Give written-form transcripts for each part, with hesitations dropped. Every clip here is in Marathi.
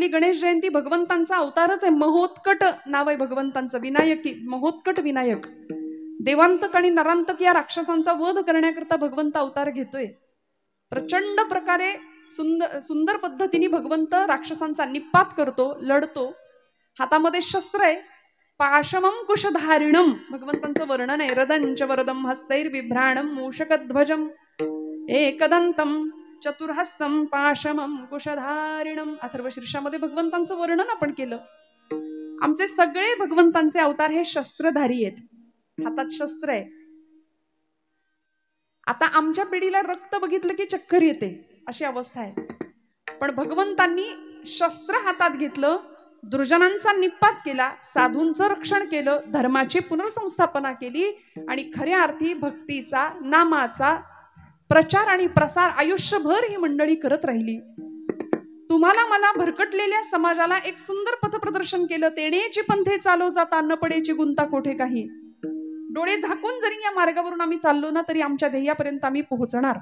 आपली गणेश जयंती भगवंतांचा अवतारच आहे. महोत्कट नाव आहे भगवंतांचं, विनायकी, महोत्कट विनायक. देवांतक आणि नरांतक या राक्षसांचा वध करण्याकरता भगवंत अवतार घेतोय. प्रचंड प्रकारे सुंदर पद्धतीने भगवंत राक्षसांचा निपात करतो, लढतो. हातामध्ये शस्त्र आहे. पाशमं कुशधारिणम भगवंतांचं वर्णन आहे. रदंच वरदम हस्तैर्बिभ्राणम मूषकध्वजम एकदंतम चतुर्हस्तम पाशमं कुशधारिणम. अथर्वशीर्षामध्ये भगवंतांचं वर्णन आपण केलं. आमचे सगळे भगवंतांचे अवतार हे शस्त्रधारी आहेत, हातात शस्त्र आहे. आता आमच्या पिढीला रक्त बघितलं की चक्कर येते, अशी अवस्था आहे. पण भगवंतांनी शस्त्र हातात घेतलं, दुर्जनांचा निपात केला, साधूंचं रक्षण केलं, धर्माची पुनर्संस्थापना केली आणि खऱ्या अर्थी भक्तीचा, नामाचा प्रचार आणि प्रसार आयुष्यभर ही मंडळी करत राहिली. तुम्हाला मला भरकटलेल्या समाजाला एक सुंदर पथप्रदर्शन केलं. तेणेची पंथे चालव जाता न पडेची गुंता कोठे काही. डोळे झाकून जरी या मार्गावरून आम्ही चाललो ना तरी आमच्या ध्येयापर्यंत आम्ही पोहोचणार.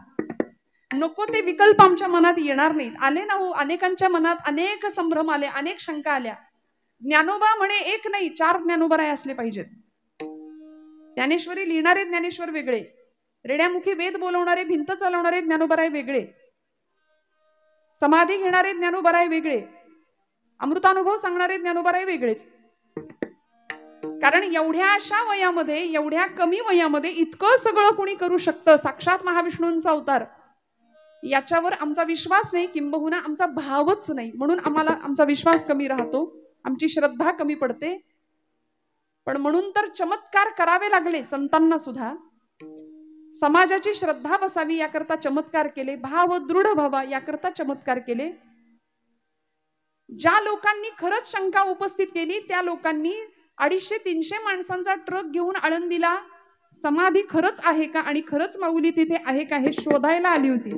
नको ते विकल्प आमच्या मनात येणार नाहीत. आले ना हो, अनेकांच्या मनात अनेक संभ्रम आले, अनेक शंका आल्या. ज्ञानोबा म्हणे एक नाही 4 ज्ञानोबराय असले पाहिजेत. ज्ञानेश्वरी लिहिणारे ज्ञानेश्वर वेगळे, रेड्यामुखी वेद बोलवणारे, भिंत चालवणारे ज्ञानोबराय वेगळे, समाधी घेणारे ज्ञानोबराय वेगळे, अमृतानुभव सांगणारे ज्ञानोबराय वेगळेच. कारण एवढ्याशा वयामध्ये, एवढ्या कमी वयामध्ये इतकं सगळं कोणी करू शकतं, साक्षात महाविष्णूंचा अवतार, याच्यावर आमचा विश्वास नाही, किंबहुना आमचा भावच नाही. म्हणून आम्हाला आमचा विश्वास कमी राहतो, आमची श्रद्धा कमी पडते. पण म्हणून तर चमत्कार करावे लागले संतांना सुद्धा. समाजाची श्रद्धा बसावी याकरता चमत्कार केले, भाव दृढ व्हावा याकरता चमत्कार केले. ज्या लोकांनी खरंच शंका उपस्थित केली त्या लोकांनी 250-300 माणसांचा ट्रक घेऊन आळंदीला समाधी खरंच आहे का आणि खरंच माऊली तिथे आहे का हे शोधायला आली होती.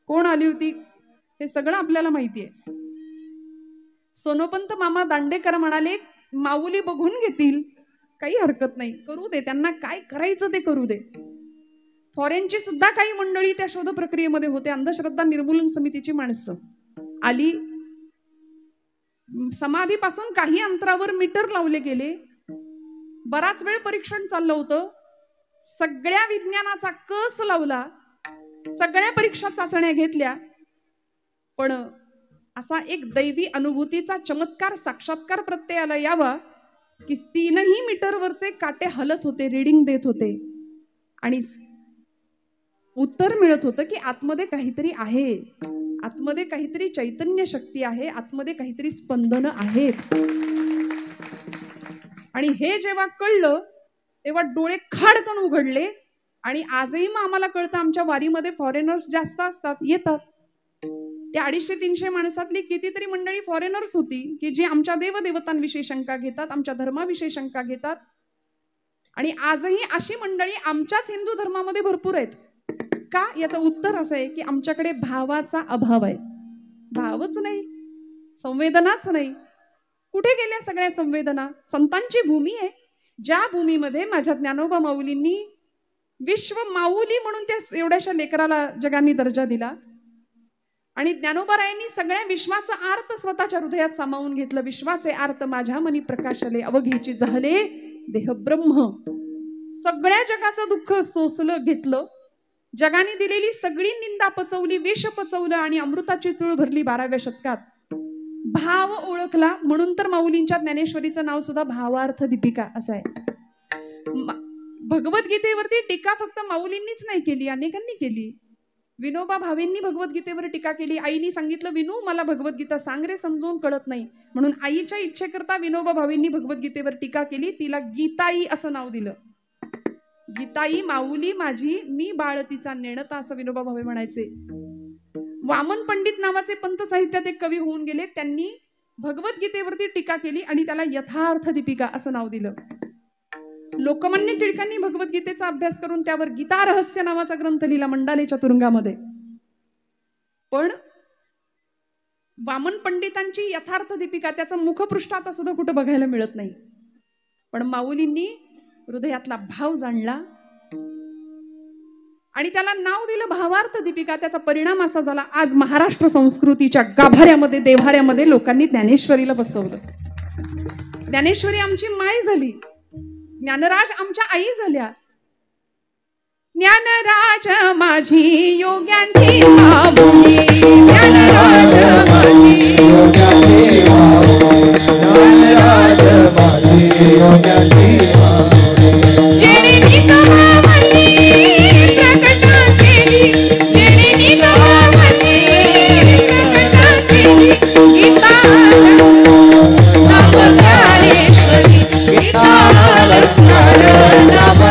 कोण आली होती हे सगळं आपल्याला माहिती आहे. सोनोपंत मामा दांडेकर म्हणाले माऊली बघून घेतील, काही हरकत नाही, करू दे, त्यांना काय करायचं ते करू दे. फॉरेनची सुद्धा काही मंडळी त्या शोध प्रक्रियेमध्ये होते. अंधश्रद्धा निर्मूलन समितीची माणसं आली. समाधीपासून काही अंतरावर मीटर लावले गेले. बराच वेळ परीक्षण चाललं होतं. सगळ्या विज्ञानाचा कस लावला, सगळ्या परीक्षा चाचण्या घेतल्या. पण असा एक दैवी अनुभूतीचा चमत्कार, साक्षात्कार प्रत्ययाला यावा की 3ही मीटरवरचे काटे हलत होते, रीडिंग देत होते आणि उत्तर मिळत होतं की आतमध्ये काहीतरी आहे, आतमध्ये काहीतरी चैतन्य शक्ती आहे, आतमध्ये काहीतरी स्पंदन आहेत. आणि हे जेव्हा कळलं तेव्हा डोळे खाडकन उघडले. आणि आजही मग आम्हाला कळतं आमच्या वारीमध्ये फॉरेनर्स जास्त असतात, येतात. त्या 250-300 माणसातली कितीतरी मंडळी फॉरेनर्स होती की जी आमच्या देवदेवतांविषयी शंका घेतात, आमच्या धर्माविषयी शंका घेतात. आणि आजही अशी मंडळी आमच्याच हिंदू धर्मामध्ये भरपूर आहेत. का? याचं उत्तर असं आहे की आमच्याकडे भावाचा अभाव आहे. भावच नाही, संवेदनाच नाही. कुठे गेल्या सगळ्या संवेदना? संतांची भूमी आहे, ज्या भूमीमध्ये माझ्या ज्ञानोबा माऊलींनी विश्व माऊली म्हणून त्या एवढ्याशा लेकराला जगांनी दर्जा दिला. आणि ज्ञानोबारायांनी सगळ्या विश्वाचा आर्त स्वतःच्या हृदयात सामावून घेतलं. विश्वाचे आर्त माझ्या मनी प्रकाशले, अवघेची जहले देह ब्रह्म. सगळ्या जगाचं दुःख सोसलं, घेतलं. जगाने दिलेली सगळी निंदा पचवली, विष पचवलं आणि अमृताची चूळ भरली 12व्या शतकात. भाव ओळखला. म्हणून तर माऊलींच्या ज्ञानेश्वरीचं नाव सुद्धा भावार्थ दीपिका असं आहे. भगवद्गीतेवरती टीका फक्त माऊलींनीच नाही केली, अनेकांनी केली. विनोबा भावेंनी भगवद्गीतेवर टीका केली. आईनी सांगितलं विनू मला भगवद्गीता सांग रे, समजून कळत नाही. म्हणून आईच्या इच्छेकरता विनोबा भावेंनी भगवद्गीतेवर टीका केली. तिला गीताई असं नाव दिलं. गीताई माऊली माझी, मी बाळ तिचा नेणता, असं विनोबा भावे म्हणायचे. वामन पंडित नावाचे पंत साहित्यात एक कवी होऊन गेले. त्यांनी भगवद्गीतेवरती टीका केली आणि त्याला यथार्थ दीपिका असं नाव दिलं. लोकमान्य टिळकांनी भगवद्गीतेचा अभ्यास करून त्यावर गीता रहस्य नावाचा ग्रंथ लिहिला मंडालेच्या तुरुंगामध्ये. पण वामन पंडितांची यथार्थ दीपिका, त्याचं मुखपृष्ठ आता सुद्धा कुठं बघायला मिळत नाही. पण माऊलींनी हृदयातला भाव जाणला आणि त्याला नाव दिलं भावार्थ दीपिका. त्याचा परिणाम असा झाला, आज महाराष्ट्र संस्कृतीच्या गाभाऱ्यामध्ये देव्हाऱ्यामध्ये लोकांनी ज्ञानेश्वरीला बसवलं. ज्ञानेश्वरी आमची माय झाली, ज्ञानराज आमच्या आई झाल्या. ज्ञानराज माझी योग्यांची माऊली, ज्ञानराज माझी योग्यांची माऊली, ज्ञानराज माझी योग्यांची माऊली. जेणे निगमावली प्रकट केली, जेणे निगमावली प्रकट केली, गीता नाम ज्ञानेश्वरी, गीता नाम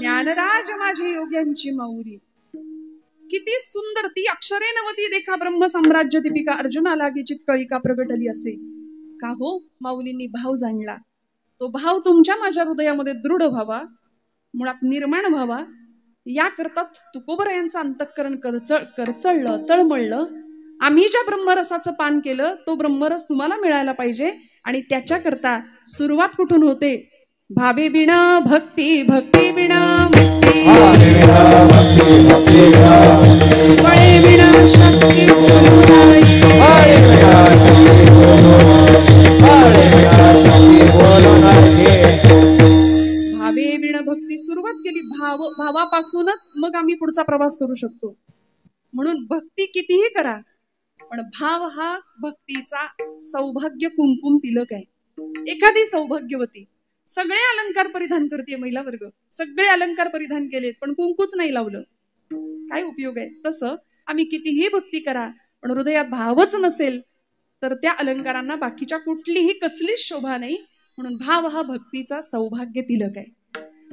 ज्ञानराज माझी योग्यांची माऊली. किती सुंदर ती अक्षरे नवती देखा ब्रह्म साम्राज्य दीपिका. अर्जुनाला की कळिका प्रगटली असे का हो. माऊलींनी भाव जाणला, तो भाव तुमच्या माझ्या हृदयामध्ये दृढ व्हावा, मुळात निर्माण व्हावा, याकरता तुकोबरायांचं अंतःकरण करचळलं, तळमळलं. आम्ही ज्या ब्रह्मरसाचं पान केलं तो ब्रह्मरस तुम्हाला मिळायला पाहिजे. आणि त्याच्याकरता सुरुवात कुठून होते. भावे बिना भक्ती, भक्ती बिना मुक्ती, फळे बिना शक्ती भावे बिना भक्ती. सुरुवात केली भावापासूनच मग आम्ही पुढचा प्रवास करू शकतो. म्हणून भक्ती कितीही करा, पण भाव हा भक्तीचा सौभाग्य कुंकुम तिलक आहे. एखादी सौभाग्यवती सगळे अलंकार परिधान करते, महिला वर्ग सगळे अलंकार परिधान केलेत पण कुंकूच नाही लावलं, काय उपयोग आहे. तसं आम्ही कितीही भक्ती करा पण हृदयात भावच नसेल तर त्या अलंकारांना बाकीच्या कुठलीही कसलीच शोभा नाही. म्हणून भाव हा भक्तीचा सौभाग्य तिलक आहे.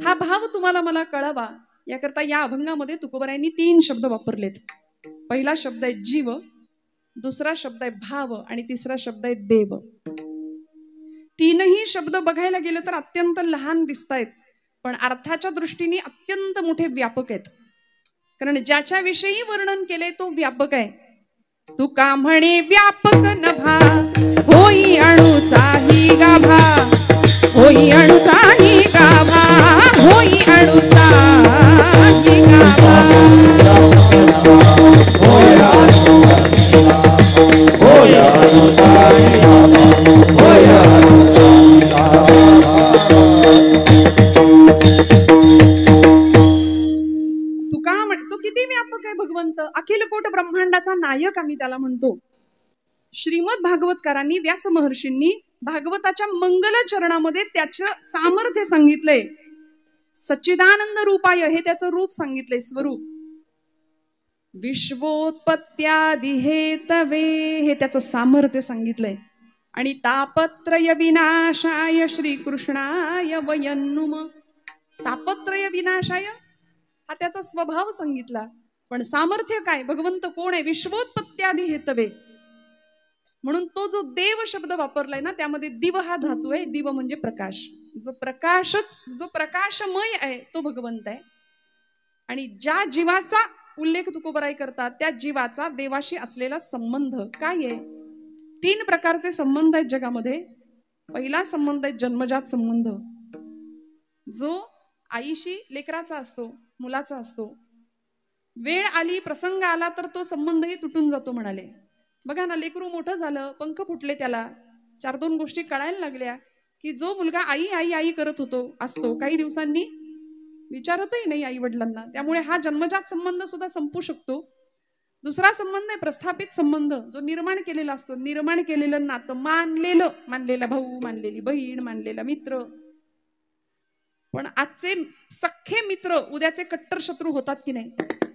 हा भाव तुम्हाला मला कळावा याकरता या अभंगामध्ये तुकोबरायांनी 3 शब्द वापरलेत. पहिला शब्द आहे जीव, दुसरा शब्द आहे भाव आणि तिसरा शब्द आहे देव. तीनही शब्द बघायला गेले तर अत्यंत लहान दिसतायत पण अर्थाच्या दृष्टीने अत्यंत मोठे व्यापक आहेत. कारण ज्याच्याविषयी वर्णन केले तो व्यापक आहे. तुका म्हणे व्यापक नभा, होई अणुचाही गाभा, होई अणुचाही गाभा, होई अणुचाही गाभा. तो किती व्यापक आहे भगवंत. अखिल कोट ब्रह्मांडाचा नायक आम्ही त्याला म्हणतो. श्रीमद भागवतकारांनी व्यास महर्षींनी भागवताच्या मंगल चरणामध्ये त्याचं सामर्थ्य सांगितलंय. सच्चिदानंद रूपाय हे त्याचं रूप सांगितलंय, स्वरूप. विश्वोत्पत्त्यादि हेतवे हे त्याचं सामर्थ्य सांगितलंय. आणि तापत्रय विनाशाय श्रीकृष्णाय वयन्नुम. तापत्रय विनाशाय हा त्याचा स्वभाव सांगितला. पण सामर्थ्य काय, भगवंत कोण आहे, विश्वोत्पत्त्यादि हेतवे. म्हणून तो जो देव शब्द वापरलाय ना त्यामध्ये दिव हा धातू आहे. दिव म्हणजे प्रकाश. जो प्रकाशमय आहे तो भगवंत आहे. आणि ज्या जीवाचा उल्लेख तुकोबराय करतात त्या जीवाचा देवाशी असलेला संबंध काय आहे. 3 प्रकारचे संबंध आहेत जगामध्ये. पहिला संबंध आहे जन्मजात संबंध, जो आईशी लेकराचा असतो, मुलाचा असतो. वेळ आली, प्रसंग आला तर तो संबंधही तुटून जातो म्हणाले. बघा ना, लेकरू मोठं झालं, पंख फुटले, त्याला 4-2 गोष्टी कळायला लागल्या की जो मुलगा आई आई आई करत असतो काही दिवसांनी विचारतही नाही आई वडिलांना. त्यामुळे हा जन्मजात संबंध सुद्धा संपू शकतो. दुसरा संबंध आहे प्रस्थापित संबंध, जो निर्माण केलेला असतो. निर्माण केलेलं नातं, मानलेला भाऊ, मानलेली बहीण, मानलेला मित्र. पण आजचे सख्खे मित्र उद्याचे कट्टर शत्रू होतात की नाही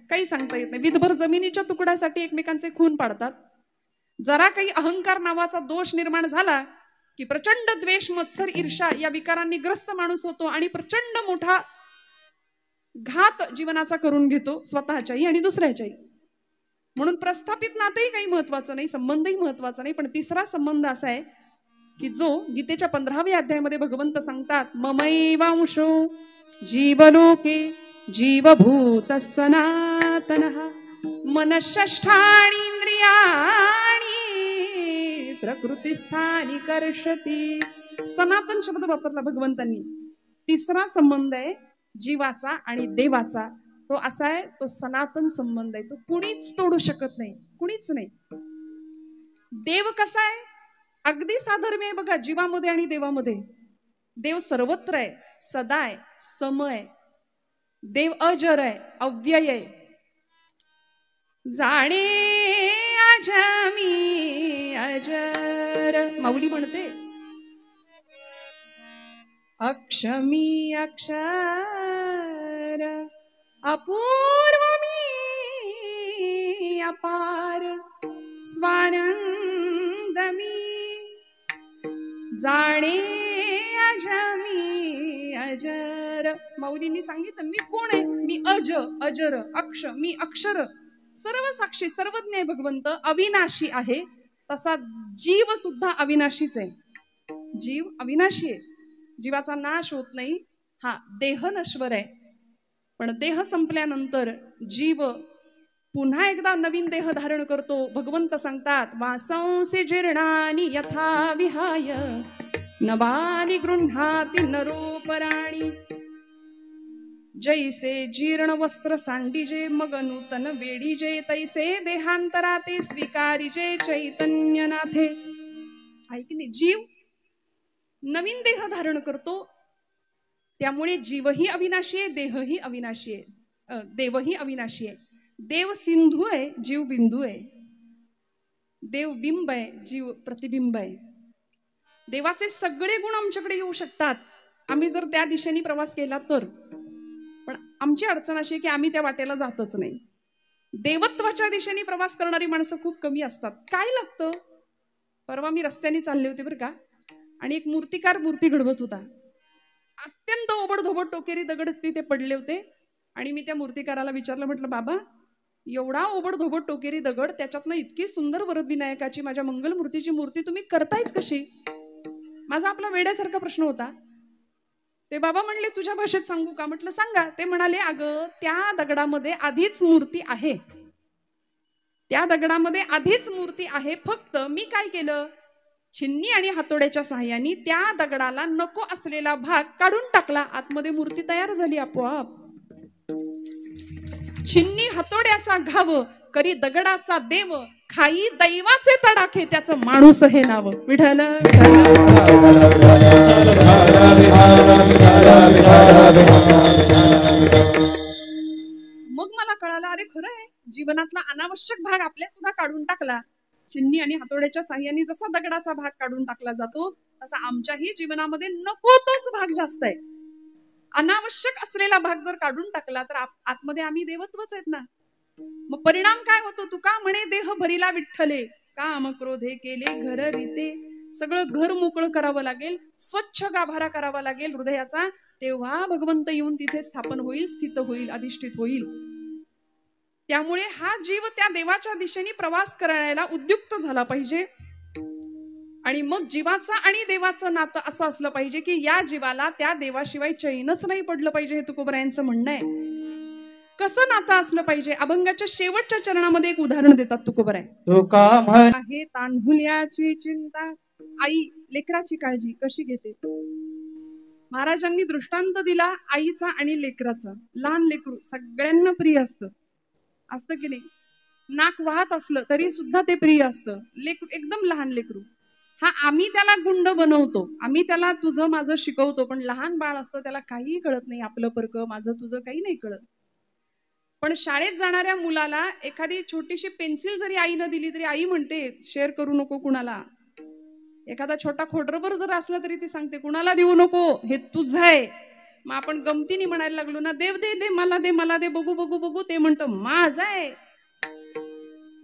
काही सांगता येत नाही. विधभर जमिनीच्या तुकड्यासाठी एकमेकांचे खून पाडतात. जरा काही अहंकार नावाचा दोष निर्माण झाला की प्रचंड द्वेष, मत्सर, ईर्ष्या या विकारांनी ग्रस्त माणूस होतो आणि प्रचंड मोठा घात जीवनाचा करून घेतो, स्वतःच्याही आणि दुसऱ्याच्याही. म्हणून प्रस्थापित नातंही काही महत्वाचं नाही, संबंधही महत्वाचा नाही. पण तिसरा संबंध असा आहे की जो गीतेच्या 15व्या अध्यायामध्ये भगवंत सांगतात, ममैवांशो जीवलोके जीवभूत सनातनः मनःषष्ठानींद्रियाणि प्रकृतिस्थानि कर्षति सनातन शब्द वापरला भगवंतांनी. तिसरा संबंध आहे जीवाचा आणि देवाचा. तो असा आहे, तो सनातन संबंध आहे. तो कुणीच तोडू शकत नाही, कुणीच नाही. देव कसा आहे? अगदी साधर्म्य आहे बघा जीवामध्ये आणि देवामध्ये. देव सर्वत्र आहे, सदा आहे, सम आहे. देव अजर आहे, अव्यय आहे. जाणे अजमी अजर माऊली म्हणते, अक्षमी अक्षर अपूर्व मी अपार स्वानंद मी. जाणे अजमी अजर. माऊलींनी सांगितलं मी कोण आहे? मी अज अजर, अक्ष मी अक्षर, सर्व साक्षी सर्वज्ञ आहे भगवंत, अविनाशी आहे. तसा जीव सुद्धा अविनाशीच आहे. जीव अविनाशी आहे, जीवाचा नाश होत नाही. हा देह नश्वर आहे, पण देह संपल्यानंतर जीव पुन्हा एकदा नवीन देह धारण करतो. भगवंत सांगतात, वासंसी जीर्णानि यथा विहाय नवानि गृह्णाति नरोपराणि. जैसे जीर्ण वस्त्र सांडिजे मग नूतन वेडीजे, तैसे देहांतराते स्वीकारिजे चैतन्यनाथे. आहे की नाही? जीव नवीन देह धारण करतो. त्यामुळे जीवही अविनाशी आहे, देहही अविनाशी आहे, देवही अविनाशी आहे. देव सिंधू आहे, जीव बिंदू आहे. देव बिंब आहे, जीव प्रतिबिंब आहे. देवाचे सगळे गुण आमच्याकडे येऊ शकतात आम्ही जर त्या दिशेने प्रवास केला तर. पण आमची अडचण अशी की आम्ही त्या वाटेला जातच नाही. देवत्वाच्या दिशेने प्रवास करणारी माणसं खूप कमी असतात. काय लागतं? परवा मी रस्त्याने चालले होते बरं का, आणि एक मूर्तिकार मूर्ती घडवत होता. अत्यंत ओबडधोबड टोकेरी दगड तिथे पडले होते. आणि मी त्या मूर्तिकाराला विचारलं, म्हटलं बाबा एवढा ओबडधोबड टोकेरी दगड, त्याच्यातनं इतकी सुंदर वरदविनायकाची माझ्या मंगलमूर्तीची मूर्ती तुम्ही करतायच कशी? माझा आपला वेड्यासारखा प्रश्न होता. ते बाबा म्हणले तुझ्या भाषेत सांगू का? म्हटलं सांगा. ते म्हणाले, अगं त्या दगडामध्ये आधीच मूर्ती आहे, त्या दगडामध्ये आधीच मूर्ती आहे. फक्त मी काय केलं, छिन्नी आणि हातोड्याच्या सहाय्याने त्या दगडाला नको असलेला भाग काढून टाकला, आतमध्ये मूर्ती तयार झाली आपोआप. छिन्नी हातोड्याचा घाव करी दगडाचा देव, खाई दैवाचे तडाखे त्याचं माणूस हे नाव. विठ्ठल मग मला कळालं, अरे खरं आहे, जीवनातला अनावश्यक भाग आपल्या सुद्धा काढून टाकला. छिन्नी आणि हातोड्याच्या साह्याने जसा दगडाचा भाग काढून टाकला जातो, तसा आमच्याही जीवनामध्ये नको तोच भाग जास्त आहे. अनावश्यक असलेला भाग जर काढून टाकला तर आतमध्ये आम्ही देवत्वच आहेत ना. मग परिणाम काय होतो? तुका म्हणे देह भरिला विठ्ठले, काम क्रोधे केले घर रीते. सगळं घर मोकळं करावं लागेल, स्वच्छ गाभारा करावा लागेल हृदयाचा, तेव्हा भगवंत येऊन तिथे स्थापन होईल, स्थित होईल, अधिष्ठित होईल. त्यामुळे हा जीव त्या देवाच्या दिशेने प्रवास करायला उद्युक्त झाला पाहिजे. आणि मग जीवाचं आणि देवाचं नातं असं असलं पाहिजे की या जीवाला त्या देवाशिवाय चैनच नाही पडलं पाहिजे. हे तुकोबरायांचं म्हणणं आहे. कसं नातं असलं पाहिजे? अभंगाच्या शेवटच्या चरणामध्ये एक उदाहरण देतात तुकोबराय. आहे तांडुल्याची चिंता, आई लेकराची काळजी कशी घेते. महाराजांनी दृष्टांत दिला आईचा आणि लेकराचा. लहान लेकरू सगळ्यांना प्रिय असतं, असतं की नाही? नाक वाहत असलं तरी सुद्धा ते प्रिय असतं. लेकरू एकदम लहान लेकरू, हा आम्ही त्याला गुंड बनवतो, आम्ही त्याला तुझं माझं शिकवतो, पण लहान बाळ असतं त्याला काहीही कळत नाही. आपलं परक माझं तुझं काही नाही कळत. पण शाळेत जाणाऱ्या मुलाला एखादी छोटीशी पेन्सिल जरी आईनं दिली तरी आई म्हणते शेअर करू नको कुणाला. एखादा छोटा खोडरबर जर असलं तरी ती सांगते कुणाला देऊ नको, हे तुझं आहे. मग आपण गमतीने म्हणायला लागलो ना, देव दे दे मला दे मला दे, बघू बघू बघू, ते म्हणतं माझं आहे.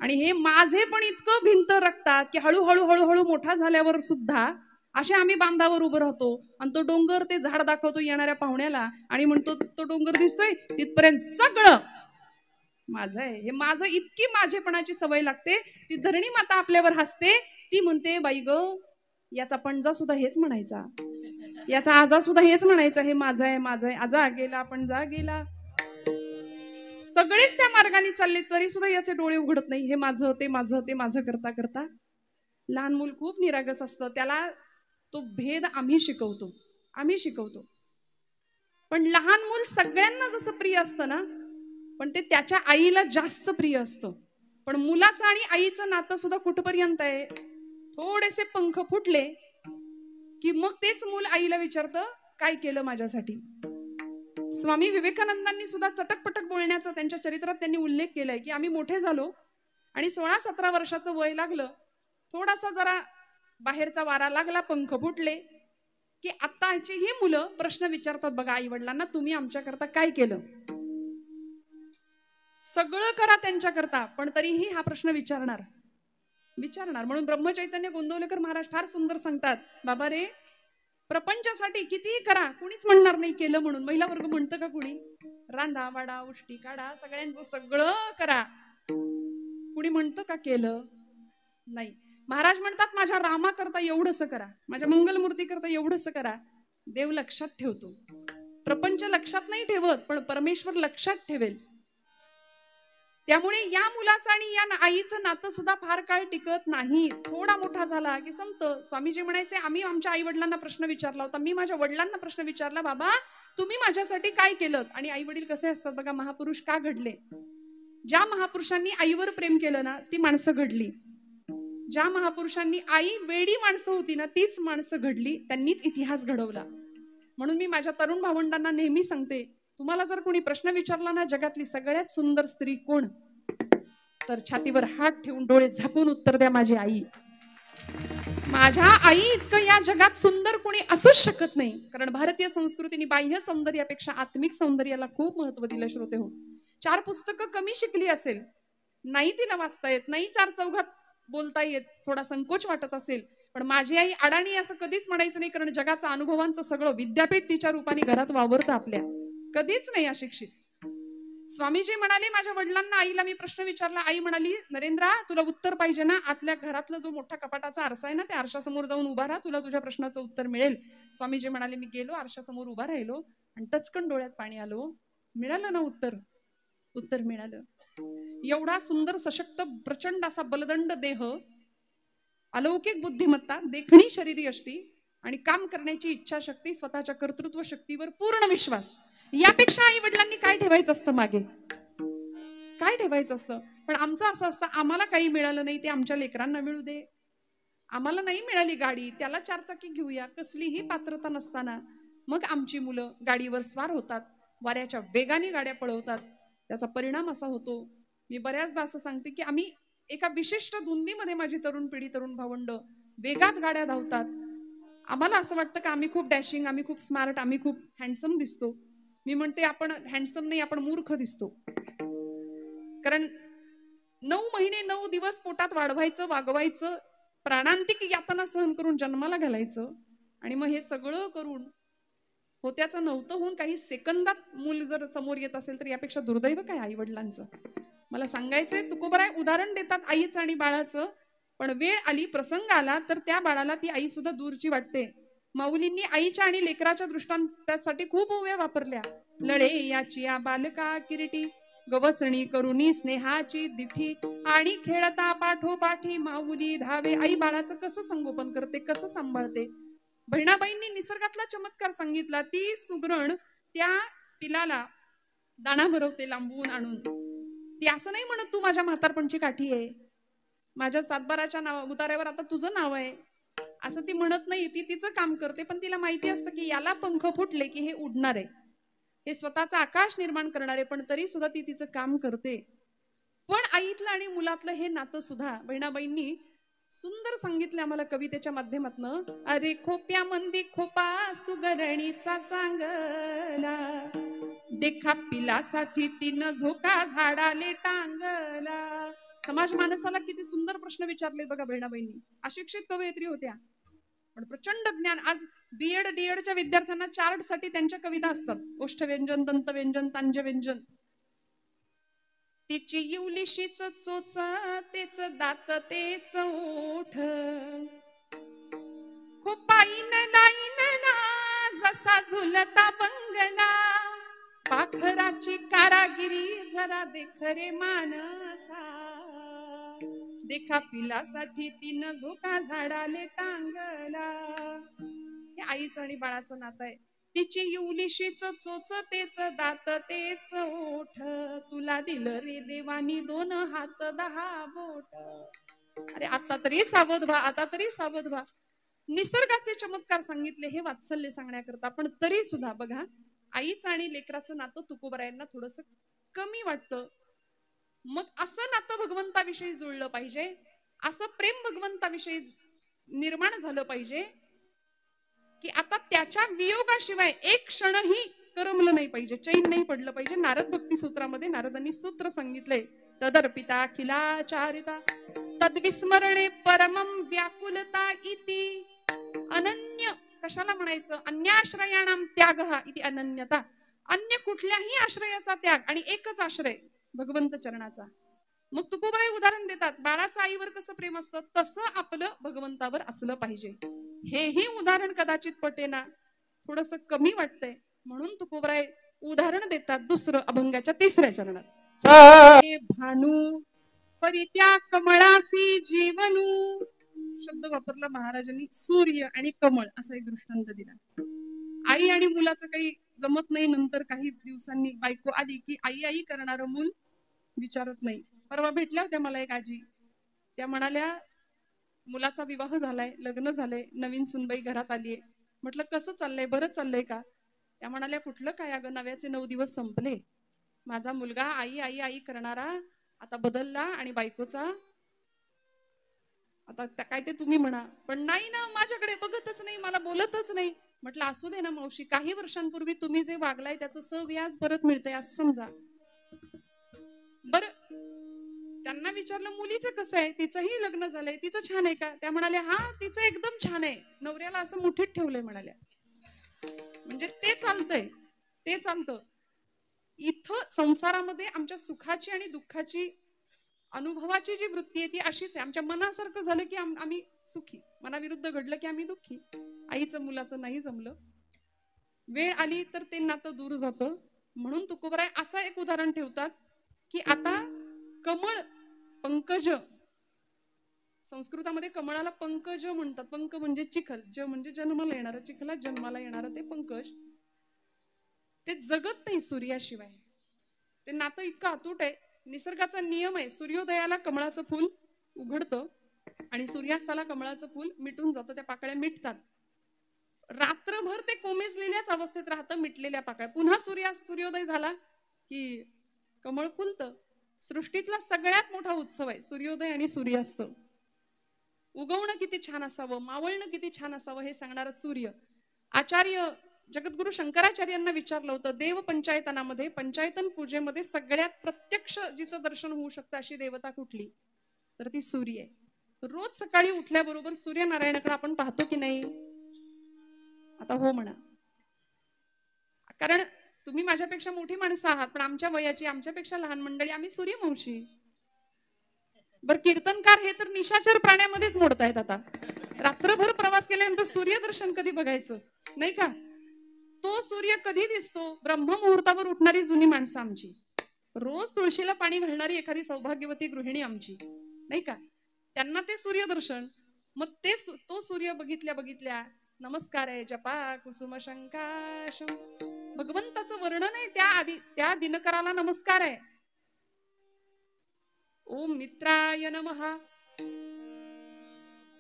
आणि हे माझे पण इतकं भिंत रखतात की हळूहळू हळूहळू मोठा झाल्यावर सुद्धा असे आम्ही बांधावर उभं राहतो आणि तो डोंगर ते झाड दाखवतो येणाऱ्या पाहुण्याला आणि म्हणतो तो डोंगर दिसतोय तिथपर्यंत सगळं माझं आहे. हे माझं इतकी माझेपणाची सवय लागते. ती धरणी माता आपल्यावर हसते, ती म्हणते बाई ग, याचा पणजा सुद्धा हेच म्हणायचा, याचा आजा सुद्धा हेच म्हणायचा, हे माझं आहे माझं आहे. आजा गेला पणजा गेला, सगळेच त्या मार्गाने चालले तरी सुद्धा याचे डोळे उघडत नाही. हे माझं ते माझं ते माझं करता करता. लहान मूल खूप निरागस असतं, त्याला तो भेद आम्ही शिकवतो. पण लहान मूल सगळ्यांना जसं प्रिय असतं ना, पण ते त्याच्या आईला जास्त प्रिय असतं. पण मुलाचं आणि आईचं नातं सुद्धा कुठपर्यंत आहे, थोडेसे पंख फुटले की मग तेच मूल आईला विचारतं, काय केलं माझ्यासाठी. स्वामी विवेकानंदांनी सुद्धा चटकपटक बोलण्याचा त्यांच्या चरित्रात त्यांनी उल्लेख केलाय की आम्ही मोठे झालो आणि 16-17 वर्षाचं वय लागलं, थोडासा जरा बाहेरचा वारा लागला, पंख फुटले की आताची ही मुलं प्रश्न विचारतात बघा आई वडिलांना, तुम्ही आमच्याकरता काय केलं. सगळं करा त्यांच्याकरता, पण तरीही हा प्रश्न विचारणार. म्हणून ब्रह्मचैतन्य गोंदवलेकर महाराज फार सुंदर सांगतात, बाबा रे, प्रपंचासाठी कितीही करा, कुणीच म्हणणार नाही केलं म्हणून. महिला वर्ग म्हणतं का कुणी? रांधा वाडा उष्टी काढा, सगळ्यांचं सगळं करा, कुणी म्हणतं का केलं? नाही. महाराज म्हणतात, माझ्या रामा करता एवढंसं करा, माझ्या मंगलमूर्ती करता एवढंसं करा. देव लक्षात ठेवतो. प्रपंच लक्षात नाही ठेवत, पण परमेश्वर लक्षात ठेवेल. त्यामुळे या मुलाचं आणि या आईचं नातं सुद्धा फार काळ टिकत नाही. थोडा मोठा झाला की संपतं. स्वामीजी म्हणायचे, आम्ही आमच्या आई वडिलांना प्रश्न विचारला होता, मी माझ्या वडिलांना प्रश्न विचारला, बाबा तुम्ही माझ्यासाठी काय केलं. आणि आई वडील कसे असतात बघा, महापुरुष का घडले. ज्या महापुरुषांनी आईवर प्रेम केलं ना, ती माणसं घडली. ज्या महापुरुषांनी आई वेडी माणसं होती ना, तीच माणसं घडली, त्यांनीच इतिहास घडवला. म्हणून मी माझ्या तरुण भावंडांना नेहमी सांगते, तुम्हाला जर कोणी प्रश्न विचारला ना, जगातली सगळ्यात सुंदर स्त्री कोण, तर छातीवर हात ठेवून डोळे झाकून उत्तर द्या, माझी आई. माझ्या आई इतकं या जगात सुंदर कोणी असूच शकत नाही. कारण भारतीय संस्कृतीने बाह्य सौंदर्यापेक्षा आत्मिक सौंदर्याला खूप महत्व दिलं. श्रोते हो, 4 पुस्तकं कमी शिकली असेल, नाही तिला वाचता येत, नाही 4 चौघात बोलता येत, थोडा संकोच वाटत असेल, पण माझी आई अडाणी असं कधीच म्हणायचं नाही. कारण जगाचं अनुभवांचं सगळं विद्यापीठ तिच्या रूपाने घरात वावरतं आपल्या. कधीच नाही अशिक्षित. स्वामीजी म्हणाले, माझ्या वडिलांना आईला मी प्रश्न विचारला, आई म्हणाली, नरेंद्रा तुला उत्तर पाहिजे ना, आतल्या घरातला जो मोठा कपाटाचा आरसा आहे ना, त्या आरशासमोर जाऊन उभा राहा, तुला तुझ्या प्रश्नाचं उत्तर मिळेल. स्वामीजी म्हणाले, मी गेलो, आरशासमोर उभा राहिलो आणि टचकन डोळ्यात पाणी आलो. मिळालं ना उत्तर. उत्तर मिळालं. एवढा सुंदर सशक्त प्रचंड असा बलदंड देह, अलौकिक बुद्धिमत्ता, देखणी शरीरी यष्टी आणि काम करण्याची इच्छाशक्ती, स्वतःच्या कर्तृत्व शक्तीवर पूर्ण विश्वास, यापेक्षा आई वडिलांनी काय ठेवायचं असतं मागे, काय ठेवायचं असतं. पण आमचं असं असतं, आम्हाला काही मिळालं नाही ते आमच्या लेकरांना मिळू दे. आम्हाला नाही मिळाली गाडी, त्याला 4 चाकी घेऊया. कसलीही पात्रता नसताना मग आमची मुलं गाडीवर स्वार होतात, वाऱ्याच्या वेगाने गाड्या पळवतात. त्याचा परिणाम असा होतो, मी बऱ्याचदा असं सांगते की आम्ही एका विशिष्ट धुंदीमध्ये, माझी तरुण पिढी, तरुण भावंड वेगात गाड्या धावतात. आम्हाला असं वाटतं की आम्ही खूप डॅशिंग, आम्ही खूप स्मार्ट, आम्ही खूप हँडसम दिसतो. मी म्हणते, आपण हँडसम नाही, आपण मूर्ख दिसतो. कारण 9 महिने 9 दिवस पोटात वाढवायचं, वागवायचं, प्राणांतिक यातना सहन करून जन्माला घालायचं, आणि मग हे सगळं करून होत्याचं नव्हतं होऊन काही सेकंदात मूल जर समोर येत असेल तर यापेक्षा दुर्दैव काय आई वडिलांचं. मला सांगायचंय, तुकोबराय उदाहरण देतात आईचं आणि बाळाचं, पण वेळ आली, प्रसंग आला तर त्या बाळाला ती आई सुद्धा दूरची वाटते. माऊलींनी आईच्या आणि लेकराच्या दृष्टांतासाठी खूप ओव्या वापरल्या. लळे याची या बालका किरीटी, गवसणी करुणी स्नेहाची दिठी, आणि खेळता पाठोपाठी माऊली धावे. आई बाळाचं कसं संगोपन करते, कसं सांभाळते. बहिणाबाईंनी निसर्गातला चमत्कार सांगितला. ती सुगरण त्या पिलाला दाणा भरवते लांबून आणून. ती असं नाही म्हणत, तू माझ्या म्हातारपणची काठी आहे, माझ्या सातबाराच्या उतार्यावर आता तुझं नाव आहे, असं ती म्हणत नाही. ती तिचं काम करते, पण तिला माहिती असतं की याला पंख फुटले की हे उडणार आहे, हे स्वतःचं आकाश निर्माण करणार आहे, पण तरी सुद्धा ती तिचं काम करते. पण आईतलं आणि मुलातलं हे नातं सुद्धा बहिणाबाईंनी सुंदर सांगितलं आम्हाला कवितेच्या माध्यमातून. अरे खोप्या मंदी खोपा सुगरणीचा चांगला, देखा पिलासाठी तिनं झोका झाडाले टांगला. समाज माणसाला किती सुंदर प्रश्न विचारले बघा बहिणाबाईंनी. अशिक्षित कवयित्री होत्या, पण प्रचंड ज्ञान. आज बीएड डीएडच्या विद्यार्थ्यांना चार्ट साठी त्यांच्या कविता असतात, ओष्ठव्यंजन, दंतव्यंजन, तांजव्यंजन. तिची इवलिशीच चोच, तेच दात, तेच ओठ, खोपाईन लाईन ना जसा झुलता बंगला, पाखराची कारागिरी जरा देख रे मानसा, देखा पिलासाठी तिनं झोका झाडाले टांगला. आईचं आणि बाळाचं नातं आहे. तिची युलिशीच चोच तेच दात तेच ओठ, तुला दिलं रे देवानी 2 हात 10 बोट. अरे आता तरी सावध व्हा, आता तरी सावध व्हा. निसर्गाचे चमत्कार सांगितले हे वात्सल्य सांगण्याकरता, पण तरी सुद्धा बघा आईचं आणि लेकराचं नातं तुकोबरायांना थोडस कमी वाटतं. मग असं नातं भगवंताविषयी जुळलं पाहिजे, असं प्रेम भगवंताविषयी निर्माण झालं पाहिजे की आता त्याच्या वियोगाशिवाय एक क्षणही करमलं नाही पाहिजे, चैन नाही पडलं पाहिजे. नारद भक्ती सूत्रामध्ये नारदांनी सूत्र सांगितलंय, तदर्पिता अखिलाचारिता तद्विस्मरणे परमं व्याकुलता इति अनन्य. कशाला म्हणायचं? अन्याश्रयाणाम त्यागः इति अनन्यता. अन्य कुठल्याही आश्रयाचा त्याग आणि एकच आश्रय भगवंत चरणाचा. मग तुकोबाई उदाहरण देतात, बाळाचं आईवर कसं प्रेम असतं तसं आपलं भगवंतावर असलं पाहिजे. हेही उदाहरण कदाचित पटेना, थोडस कमी वाटतंय, म्हणून तुकोबाई उदाहरण देतात दुसरं अभंगाच्या 3ऱ्या चरणात. भानू परित्या कमळासी जीवनू शब्द वापरला महाराजांनी. सूर्य आणि कमळ असा एक दृष्टांत दिला. आई आणि मुलाचं काही जमत नाही, नंतर काही दिवसांनी बायको आली की आई आई करणारं मूल विचारत नाही. परवा भेटल्या होत्या मला एक आजी, त्या म्हणाल्या मुलाचा विवाह झालाय, लग्न झालंय, नवीन सुनबाई घरात आलीये. म्हटलं कसं चाललंय, बरं चाललंय का? त्या म्हणाल्या कुठलं काय अगं, नव्याचे 9 दिवस संपले. माझा मुलगा आई आई आई करणारा आता बदलला आणि बायकोचा आता काय ते तुम्ही म्हणा, पण नाही ना, माझ्याकडे बघतच नाही, मला बोलतच नाही. म्हटलं असू दे ना मावशी, काही वर्षांपूर्वी तुम्ही जे वागलाय त्याचं सव्याज परत मिळतंय असं समजा. बर त्यांना विचारलं मुलीचं कसं आहे, तिचंही लग्न झालंय, तिचं छान आहे का? त्या म्हणाल्या हा तिचं एकदम छान आहे, नवऱ्याला असं मुठीत ठेवलंय म्हणाल्या. म्हणजे ते चालतंय, ते चालतं. इथं संसारामध्ये आमच्या सुखाची आणि दुःखाची अनुभवाची जी वृत्ती आहे ती अशीच आहे. आमच्या मनासारखं झालं की आम्ही सुखी, मनाविरुद्ध घडलं की आम्ही दुःखी. आईचं मुलाचं नाही जमलं, वेळ आली तर ते नातं दूर जातं. म्हणून तुकोबराय असं एक उदाहरण ठेवतात की आता कमळ पंकज, संस्कृतामध्ये कमळाला पंकज म्हणतात. पंक म्हणजे चिखल, ज म्हणजे जन्माला येणार, चिखलात जन्माला येणार ते पंकज. ते जगत नाही सूर्याशिवाय. ते नातं इतकं अतूट आहे. निसर्गाचा नियम आहे, सूर्योदयाला कमळाचं फूल उघडतं आणि सूर्यास्ताला कमळाचं फूल मिटून जातं, त्या पाकळ्या मिटतात. रात्रभर ते कोमेजलेल्याच अवस्थेत राहतं, मिटलेल्या पाकळ्या. पुन्हा सूर्योदय झाला की कमळ फुलतं. सृष्टीतला सगळ्यात मोठा उत्सव आहे सूर्योदय आणि सूर्यास्त. उगवणं किती छान असावं, मावळणं किती छान असावं हे सांगणारं सूर्य. आचार्य जगद्गुरु शंकराचार्यांना विचारलं होतं, देव पंचायतनामध्ये पंचायतन पूजेमध्ये सगळ्यात प्रत्यक्ष जिचं दर्शन होऊ शकतं अशी देवता कुठली? तर ती सूर्य आहे. रोज सकाळी उठल्याबरोबर सूर्यनारायणाकडे आपण पाहतो की नाही? आता हो म्हणा, कारण तुम्ही माझ्यापेक्षा मोठी माणसं आहात, पण आमच्या वयाची, आमच्यापेक्षा लहान मंडळी आम्ही सूर्यवंशी. बर कीर्तनकार हे तर निशाचर प्राण्यामध्येच मोडतायत. आता रात्रभर प्रवास केल्यानंतर सूर्यदर्शन कधी बघायचं नाही का? तो सूर्य कधी दिसतो? ब्रह्ममुहूर्तावर उठणारी जुनी माणसं आमची, रोज तुळशीला पाणी घालणारी एखादी सौभाग्यवती गृहिणी आमची, नाही का? त्यांना ते सूर्यदर्शन. मग ते तो सूर्य बघितल्या बघितल्या नमस्कार आहे जपा कुसुम शंकाशम, भगवंताचं वर्णन आहे त्या आधी, त्या दिनकराला नमस्कार आहे. ओम मित्राय नमः,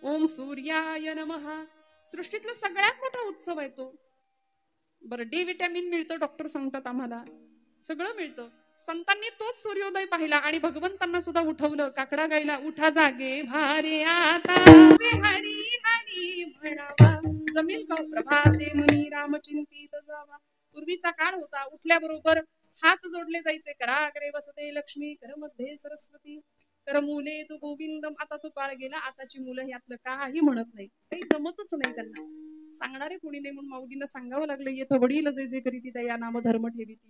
ओम सूर्याय नमः. सृष्टीतला सगळ्यात मोठा उत्सव आहे तो. बरं, डी विटॅमिन मिळतं, डॉक्टर सांगतात आम्हाला, सगळं मिळतं. संतांनी तोच सूर्योदय पाहिला आणि भगवंतांना सुद्धा उठवलं, काकडा गायला, उठा जागे भारे आता हरी हरी म्हणावा, जमीन का प्रभाते मुनी राम चिंतित जावा. पूर्वीचा काळ होता, उठल्याबरोबर हात जोडले जायचे, कराग्रे वसते लक्ष्मी, कर मध्ये सरस्वती, कर मुले तू गोविंदम. आता तो काळ गेला, आताची मुलं यातलं काही म्हणत नाही, काही जमतच नाही त्यांना. सांगणारे कोणी नाही, म्हणून माऊलींना सांगावं लागलं, येत वडील जे जे करीती दया नाम धर्म ठेवीती.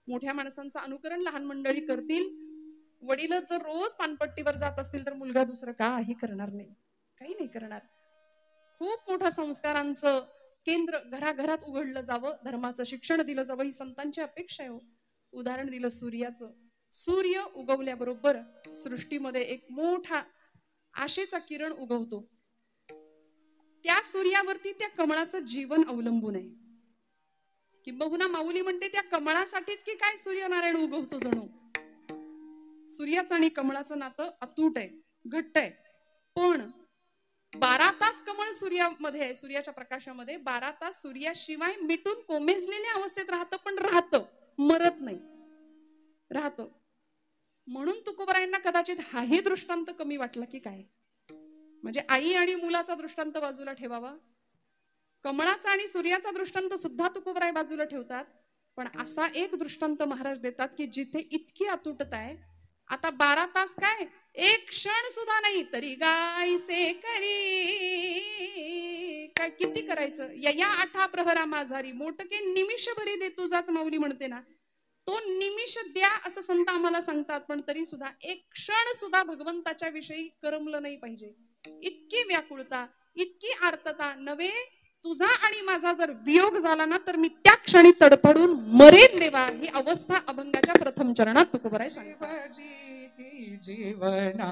मोठ्या माणसांचं अनुकरण लहान मंडळी करतील, वडील जर रोज पानपट्टीवर जात असतील तर मुलगा दुसरं काही करणार नाही, काही नाही करणार. खूप मोठं संस्कारांचं केंद्र घराघरात उघडलं जावं, धर्माचं शिक्षण दिलं जावं, ही संतांची अपेक्षा आहे. उदाहरण दिलं सूर्याचं. सूर्य उगवल्याबरोबर सृष्टीमध्ये एक मोठा आशेचा किरण उगवतो. त्या सूर्यावरती त्या कमळाचं जीवन अवलंबून आहे. किंबहुना माऊली म्हणते त्या कमळासाठीच की काय सूर्यनारायण उगवतो जणू. सूर्याचं आणि कमळाचं नातं अतूट आहे, घट्ट आहे. पण 12 तास कमळ सूर्यामध्ये आहे, सूर्याच्या प्रकाशामध्ये 12 तास सूर्याशिवाय मिटून कोमेजलेल्या अवस्थेत राहतं, पण राहतं, मरत नाही, राहतं. म्हणून तुकोबरायांना कदाचित हाही दृष्टांत कमी वाटला की काय. म्हणजे आई आणि मुलाचा दृष्टांत बाजूला ठेवावा, कमळाचा आणि सूर्याचा दृष्टांत सुद्धा तुकोबराय बाजूला ठेवतात. पण असा एक दृष्टांत महाराज देतात की जिथे इतकी अतुटता आहे. आता 12 तास काय, एक क्षण सुद्धा नाही तरी गायसे करी, काय किती करायचं. या 8 प्रहरा माझारी मोठके निमिष भरी दे तुझाच माऊली म्हणते ना, तो निमिष द्या असं संत आम्हाला सांगतात. पण तरी सुद्धा एक क्षण सुद्धा भगवंताच्या विषयी करमलं नाही पाहिजे. इतकी व्याकुळता, इतकी आर्तता नव्हे. तुझा आणि माझा जर वियोग झाला ना तर मी त्या क्षणी तडफडून मरेन देवा, ही अवस्था अभंगाच्या प्रथम चरणात तुकोबराय सांगतात. जीवना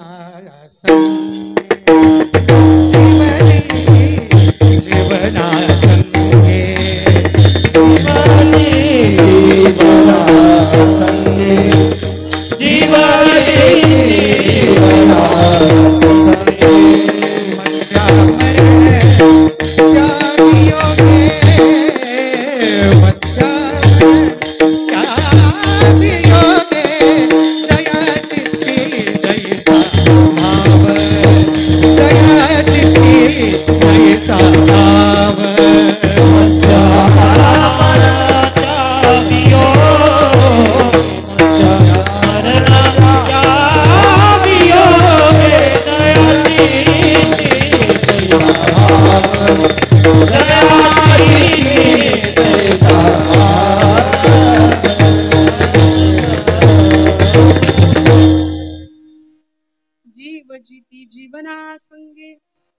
जीवना संगे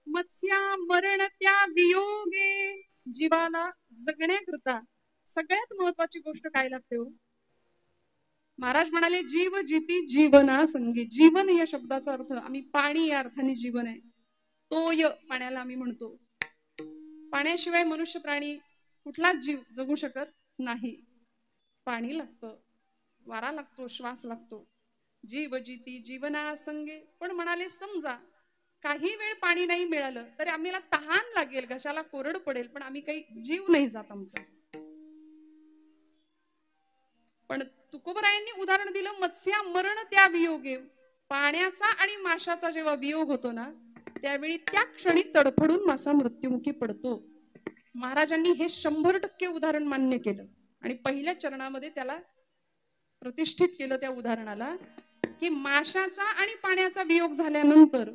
मत्स्या मरण त्या वियोगे. जीवाला जगण्याकरता सगळ्यात महत्वाची गोष्ट काय लागते हो. महाराज म्हणाले जीव जिती जीवना संगे. जीवन या शब्दाचा अर्थ आम्ही पाणी या अर्थाने जीवन आहे. तोय पाण्याला आम्ही म्हणतो. पाण्याशिवाय मनुष्य प्राणी कुठलाच जीव जगू शकत नाही. पाणी लागतं, वारा लागतो, श्वास लागतो. जीव जिती जीवना संगे. पण म्हणाले समजा काही वेळ पाणी नाही मिळालं तरी आम्हाला तहान लागेल, घशाला कोरड पडेल, पण आम्ही काही जीव नाही जात आमचा. पण तुकोबरायांनी उदाहरण दिलं मत्स्या मरण त्या वियोगे. पाण्याचा आणि माशाचा जेव्हा वियोग होतो ना त्यावेळी त्या क्षणी तडफडून मासा मृत्युमुखी पडतो. महाराजांनी हे 100% उदाहरण मान्य केलं आणि पहिल्या चरणामध्ये त्याला प्रतिष्ठित केलं त्या उदाहरणाला की माशाचा आणि पाण्याचा वियोग झाल्यानंतर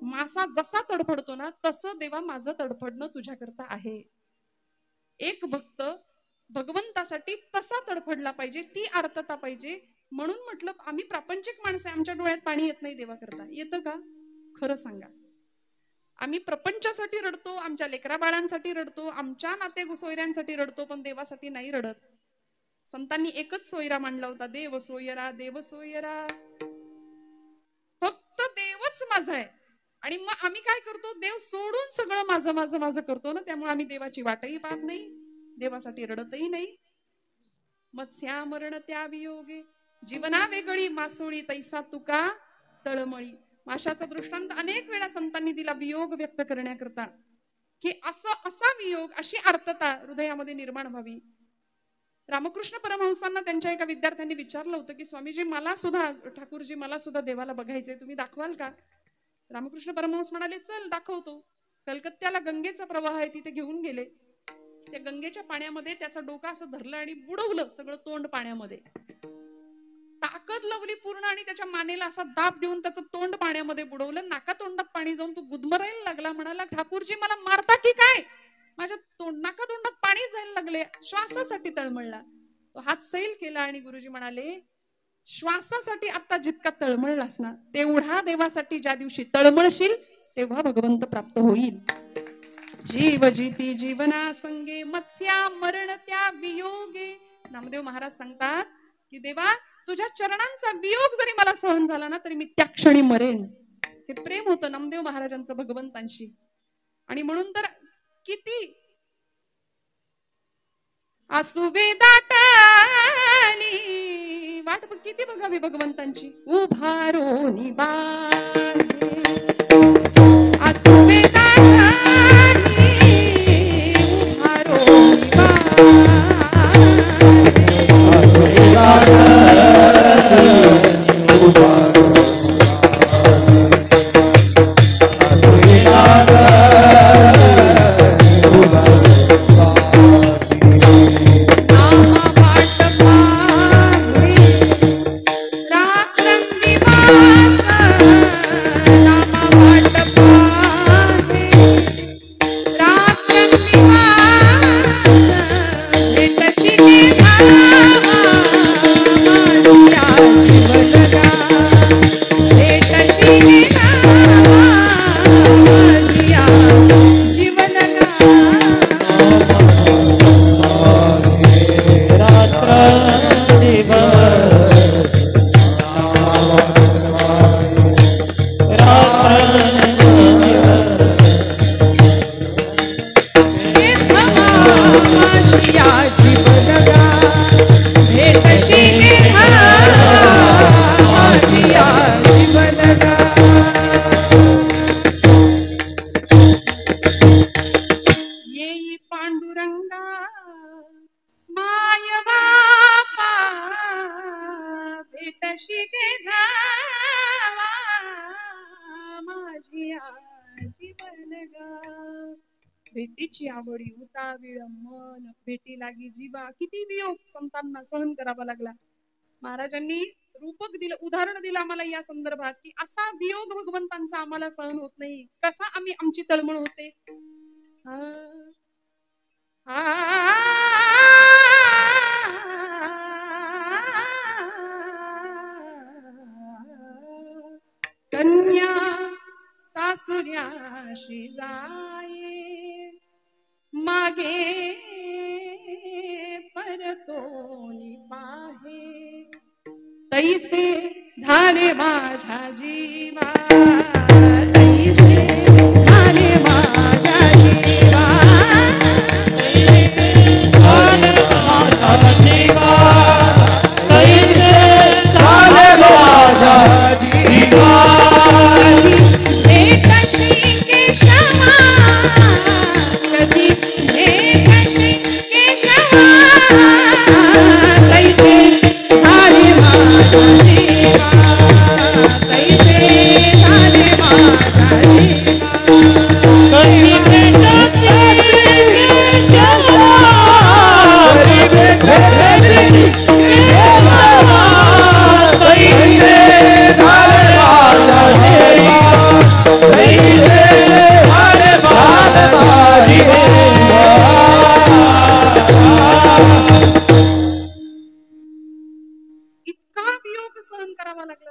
मासा जसा तडफडतो ना तसं देवा माझं तडफडणं तुझ्याकरता आहे. एक भक्त भगवंतासाठी तसा तडफडला पाहिजे, ती आर्तता पाहिजे. म्हणून म्हटलं आम्ही प्रापंचिक माणसं, आमच्या डोळ्यात पाणी येत नाही देवाकरता. येतं का खरं सांगा. आम्ही प्रपंचासाठी रडतो, आमच्या लेकरा बाळांसाठी रडतो, आमच्या नाते सोयऱ्यांसाठी रडतो, पण देवासाठी नाही रडत. संतांनी एकच सोयरा मांडला होता, देव सोयरा, देव सोयरा. फक्त देवच माझा आहे. आणि मग आम्ही काय करतो, देव सोडून सगळं माझं माझं माझं करतो ना, त्यामुळे आम्ही देवाची वाटही पाहत नाही, देवासाठी रडतही नाही. मत्स्या मरण त्या वियोगे. जीवना वेगळी मासोळी तैसा तुका तळमळी. माशाचा दृष्टांत अनेक वेळा संतांनी दिला वियोग व्यक्त करण्याकरता की असा वियोग, अशी आर्तता हृदयामध्ये निर्माण व्हावी. रामकृष्ण परमहंसांना त्यांच्या एका विद्यार्थ्यांनी विचारलं होतं की स्वामीजी मला सुद्धा, ठाकूरजी मला सुद्धा देवाला बघायचंय, तुम्ही दाखवाल का. रामकृष्ण परमहंस म्हणाले चल दाखवतो. कलकत्त्याला गंगेचा प्रवाह आहे, तिथे घेऊन गेले. त्या गंगेच्या पाण्यामध्ये त्याचा डोका असं धरलं आणि बुडवलं सगळं तोंड पाण्यामध्ये. ताकद लावली पूर्ण आणि त्याच्या मानेला असा दाब देऊन त्याचं तोंड पाण्यामध्ये बुडवलं. नाका तोंडात पाणी जाऊन तो गुदमरायला लागला. म्हणाला ठाकूरजी मला मारता की काय, माझ्या नाका तोंडात पाणी जायला लागले, श्वासासाठी तळमळला. तो हात सैल केला आणि गुरुजी म्हणाले श्वासासाठी आता जितका तळमळलास ना तेवढा देवासाठी ज्या दिवशी तळमळशील तेव्हा भगवंत प्राप्त होईल. जीव जिती जीवना संगे मत्स्या मरण त्या वियोगे. नामदेव महाराज सांगतात की देवा तुझ्या चरणांचा वियोग जरी मला सहन झाला ना तरी मी त्या क्षणी मरेन. हे प्रेम होतं नामदेव महाराजांचं भगवंतांशी. आणि म्हणून तर किती आसुवे दाटानी वाट किती बघावी भगवंतांची उभारोनी बाळे आसुवे दाटानी उभारोनी भेटीची आवडी उतावीळ मन भेटी लागी जीवा किती वियोग संतांना सहन करावा लागला. महाराजांनी रूपक दिलं उदाहरण दिलं आम्हाला या संदर्भात की असा वियोग भगवंतांचा आम्हाला सहन होत नाही कसा आम्ही आमची तळमळ होते. कन्या सासुर्याशी जाये मागे परतोनी पाहे तैसे झाले माझ्या जीवा तैसे झाले माझ्या जीवा झाले माझ्या जीवा तैसे झाले माझ्या जीवा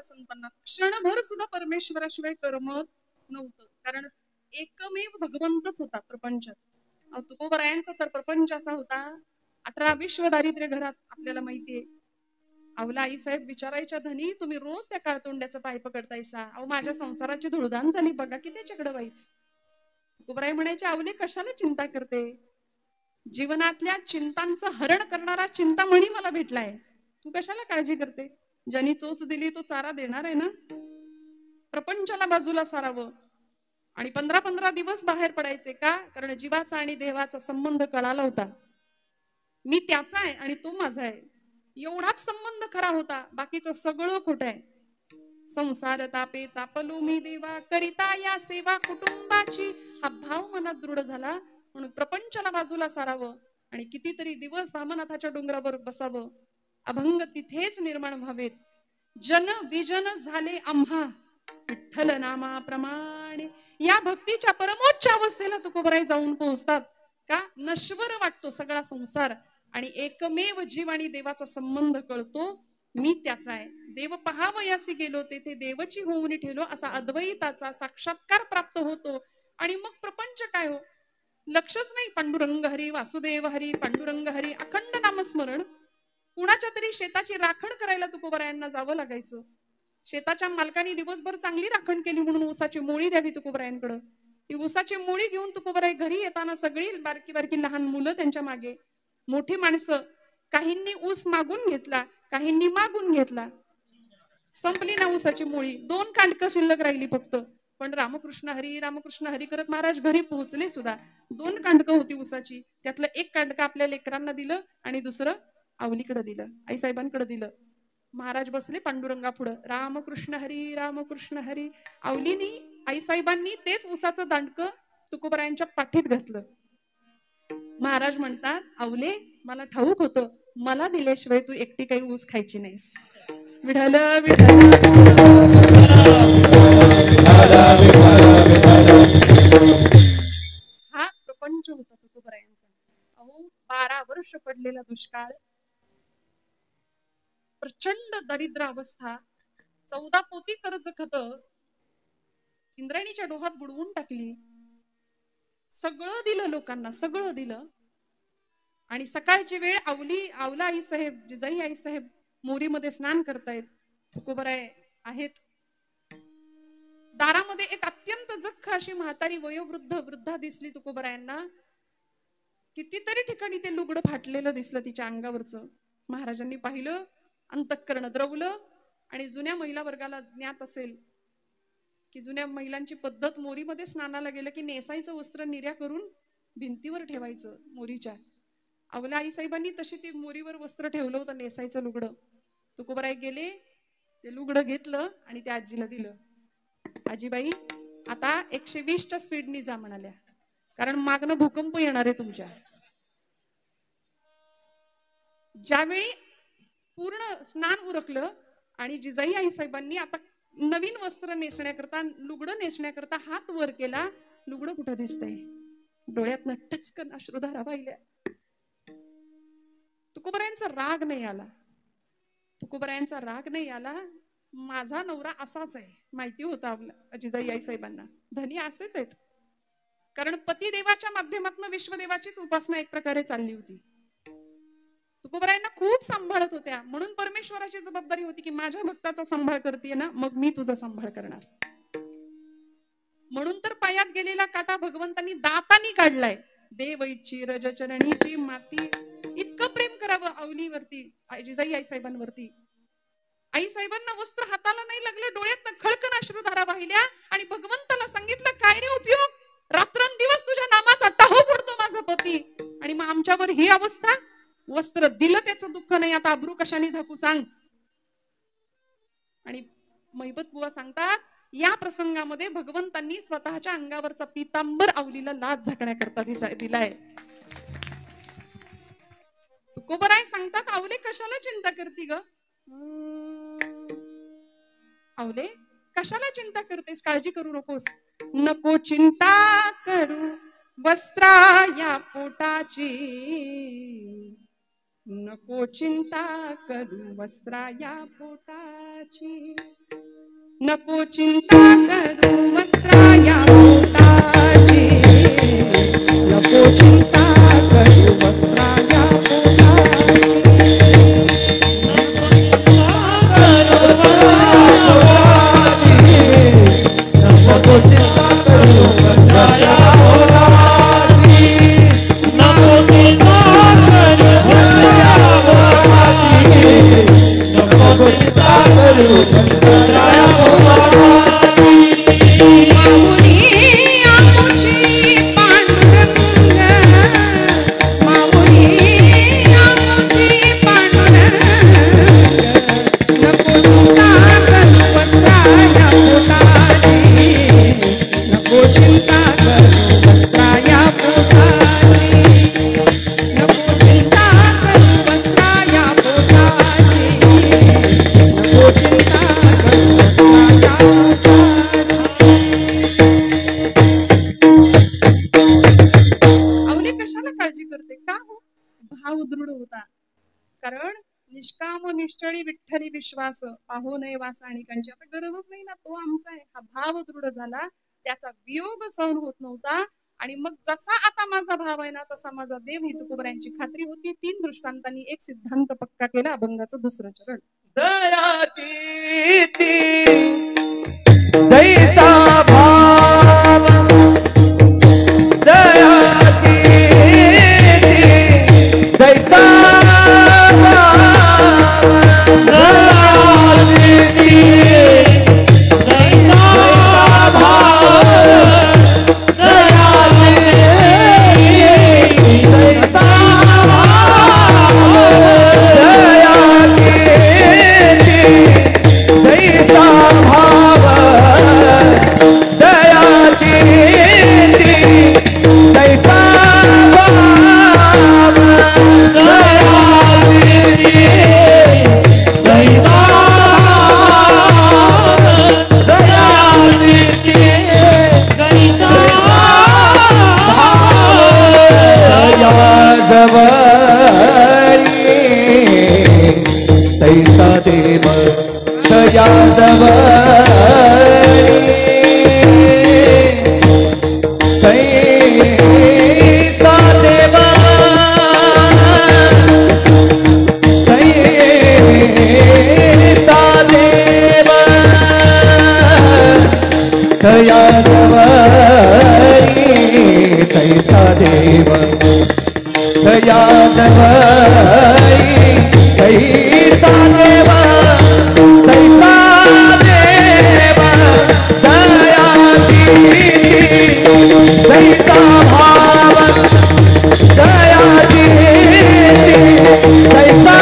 संतांना क्षणभर सुद्धा परमेश्वराशिवाय करमत नव्हतं. कारण एकमेव भगवंतच होता प्रपंचात. तुकोबरायांचा तर प्रपंच असा होता 18 विश्व दारिद्र्य घरात आपल्याला माहितीये. अवला आई साहेब विचारायच्या धनी तुम्ही रोज त्या काळतोंड्याचं पाय पकडतायसा अहो माझ्या संसाराची धुळधाण झाली बघा की त्याच्याकडे व्हायचं. तुकोबराय म्हणायचे आवले कशाला चिंता करते जीवनातल्या चिंतांचं हरण करणारा चिंतामणी मला भेटलाय तू कशाला काळजी करते. ज्यांनी चोच दिली तो चारा देणार आहे ना. प्रपंचाला बाजूला सारावं आणि 15-15 दिवस बाहेर पडायचे का कारण जीवाचा आणि देवाचा संबंध कळाला होता. मी त्याचा आहे आणि तो माझा आहे एवढाच संबंध खरा होता बाकीचं सगळं खोट आहे. संसार तापे तापलो मी देवा करिता या सेवा कुटुंबाची हा भाव मनात दृढ झाला म्हणून प्रपंचाला बाजूला सारावं आणि कितीतरी दिवस भामनाथाच्या डोंगरावर बसावं. अभंग तिथेच निर्माण व्हावेत. जन विजन झाले आम्हा विठ्ठल नामाप्रमाणे या भक्तीच्या परमोच्च अवस्थेला तुकोबराय जाऊन पोहोचतात का नश्वर वाटतो सगळा संसार आणि एकमेव जीव आणि देवाचा संबंध कळतो. मी त्याचा आहे देव पहावयासी गेलो तेथे देवची होऊन ठेलो असा अद्वैताचा साक्षात्कार प्राप्त होतो. आणि मग प्रपंच काय हो लक्षच नाही. पांडुरंग हरी वासुदेव हरी पांडुरंग हरी अखंड नामस्मरण. कुणाच्या तरी शेताची राखण करायला तुकोबरायांना जावं लागायचं. शेताच्या मालकाने दिवसभर चांगली राखण केली म्हणून ऊसाची मोळी द्यावी तुकोबरायांकडं. ती ऊसाची मुळी घेऊन तुकोबराय घरी येताना सगळी बारकी बारकी लहान मुलं त्यांच्या मागे, मोठी माणसं, काहींनी ऊस मागून घेतला, काहींनी मागून घेतला. संपली ना ऊसाची मुळी, 2 कांडकं शिल्लक राहिली फक्त. पण रामकृष्ण हरी करत महाराज घरी पोहोचले सुद्धा. 2 कांडकं होती ऊसाची, त्यातलं 1 कांडकं आपल्या लेकरांना दिलं आणि दुसरं आवलीकडे दिलं, आईसाहेबांकडे दिलं. महाराज बसले पांडुरंगा पुढं, रामकृष्ण हरी. आवलीनी आईसाहेबांनी तेच ऊसाचं दांडकं तुकोबरायांच्या पाठीत घातलं. महाराज म्हणतात, आवले मला ठाऊक होतं, मला दिल्याशिवाय तू एकटी काही ऊस खायची नाहीस. विठ्ठल विठ्ठल. हा प्रपंच होता तुकोबरायांचा. अहो 12 वर्ष पडलेला दुष्काळ, प्रचंड दरिद्र अवस्था, 14 पोती कर्ज खत इंद्रायणीच्या डोहात बुडवून टाकली. सगळं दिलं लोकांना, सगळं दिलं. आणि सकाळची वेळ, आवला आई साहेब, जिजाई आई साहेब मोरीमध्ये स्नान करतायत. तुकोबराय आहेत. दारामध्ये एक अत्यंत जख्ख अशी म्हातारी वयोवृद्धा दिसली तुकोबरायांना. कितीतरी ठिकाणी ते लुगडं फाटलेलं दिसलं तिच्या अंगावरचं. महाराजांनी पाहिलं, अंतःकरण द्रवलं. आणि जुन्या महिला वर्गाला ज्ञात असेल की जुन्या महिलांची पद्धत, मोरीमध्ये स्नानाला गेलं की नेसायचं वस्त्र निर्या करून भिंतीवर ठेवायचं मोरीच्या. आवल्या आईसाहेबांनी तशी ती मोरीवर वस्त्र ठेवलं होतं, नेसायचं लुगडं. तुकोबराय गेले, ते लुगडं घेतलं आणि त्या आजीला दिलं. आजीबाई आता 120च्या स्पीडनी जा म्हणाल्या, कारण मागणं भूकंप येणार आहे तुमच्या. ज्यावेळी पूर्ण स्नान उरकलं आणि जिजाई आई साहेबांनी आता नवीन वस्त्र नेसण्याकरता, लुगडं नेसण्याकरता हात वर केला, लुगडं कुठं दिसतंय? डोळ्यातनं टचकन अश्रुधारा वाहिल्या. तुकोबरायांचा राग नाही आला, तुकोबरायांचा राग नाही आला. माझा नवरा असाच आहे माहिती होता जिजाई आई साहेबांना. धनी असेच आहेत, कारण पतिदेवाच्या माध्यमातून विश्वदेवाचीच उपासना एक प्रकारे चालली होती. तुकोबरायांना खूप सांभाळत होत्या, म्हणून परमेश्वराची जबाबदारी होती की माझ्या भक्ताचा सांभाळ करते ना, मग मी तुझा सांभाळ करणार. म्हणून तर पायात गेलेला काटा भगवंतांनी दातानी काढलाय. देवैची रजचरणीची माती. इतकं प्रेम करावं आवलीवरती, जिजाई आई साहेबांवरती. आई साहेबांना वस्त्र हाताला नाही लागलं, डोळ्यात खळकन अश्रुधारा वाहिल्या आणि भगवंताला सांगितलं, काय रे उपयोग, रात्रंदिवस तुझ्या नामाचा टाहो पडतो माझा पती, आणि मग आमच्यावर ही अवस्था. वस्त्र दिलं त्याचं दुःख नाही, आता अब्रू कशाने झाकू सांग. आणि मैबत बुवा सांगतात, या प्रसंगामध्ये भगवंतांनी स्वतःच्या अंगावरचा पितांबर आवलीला लाज झाकण्याकरता दिलाय. तुकोबराय सांगतात, आवले कशाला चिंता करती ग, आवले कशाला चिंता करतेस, काळजी करू नकोस. नको चिंता करू वस्त्रा या पोटाची, नको चिंता करू वस्त्रा या पोटाची, नको चिंता करू वस्त्रा या पोटाची, नको चिंता करू वस्त्रा या निश्चळी विठ्ठली विश्वास पाहो नये वास आणि कंची. आता गरजच नाही ना, तो आमचा आहे. हा भाव दृढ झाला, त्याचा वियोग सहन होत नव्हता. आणि मग जसा आता माझा भाव आहे ना, तसा माझा देव, ही तुकोबरायांची खात्री होती. 3 दृष्टांतांनी एक सिद्धांत पक्का केला. अभंगाचं 2रं चरण. दयाची जैसा भाव दया जवळी तैसा देव दया जवळी तैसा देव तैसा देव दयाची तैसा भाव दयाची तैसा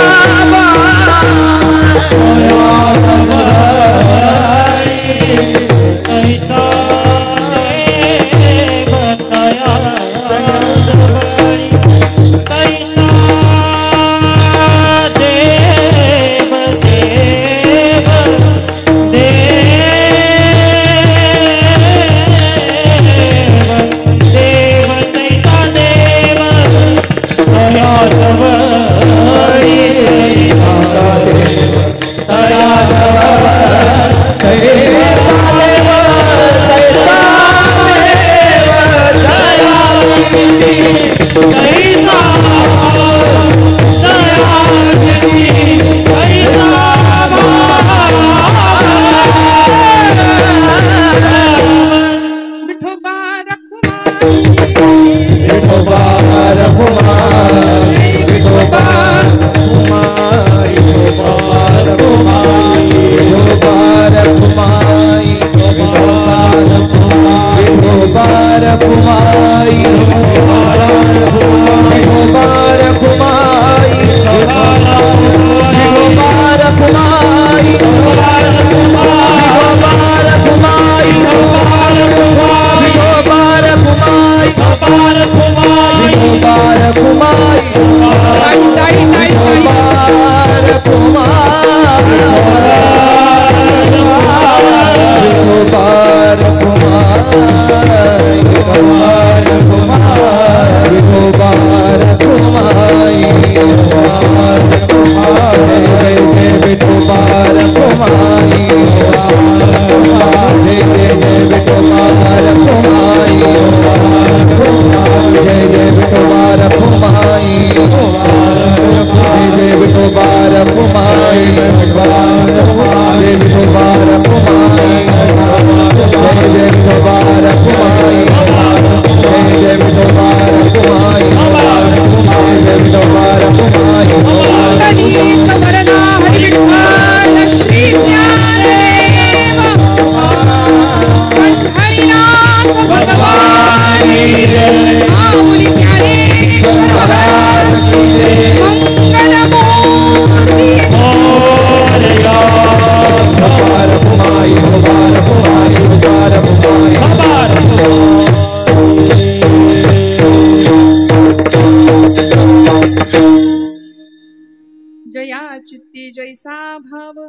चित्ती जैसा भाव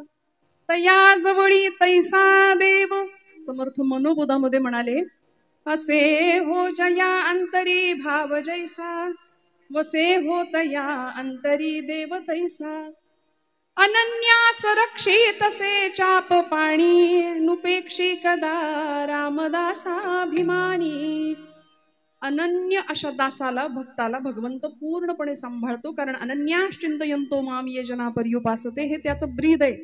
तया जवळी तैसा देव. समर्थ मनोबोधामध्ये म्हणाले, असे हो जया अंतरी भाव जैसा, वसे हो तया अंतरी देव तैसा. अनन्यास रक्षित से चाप पाणी, नुपेक्षी कदा रामदासाभिमानी. अनन्य अशा दासाला भक्ताला भगवंत पूर्णपणे सांभाळतो, कारण अनन्याश्चिंतयन्तो माम ये जना पर्युपासते हे त्याचं ब्रीद आहे.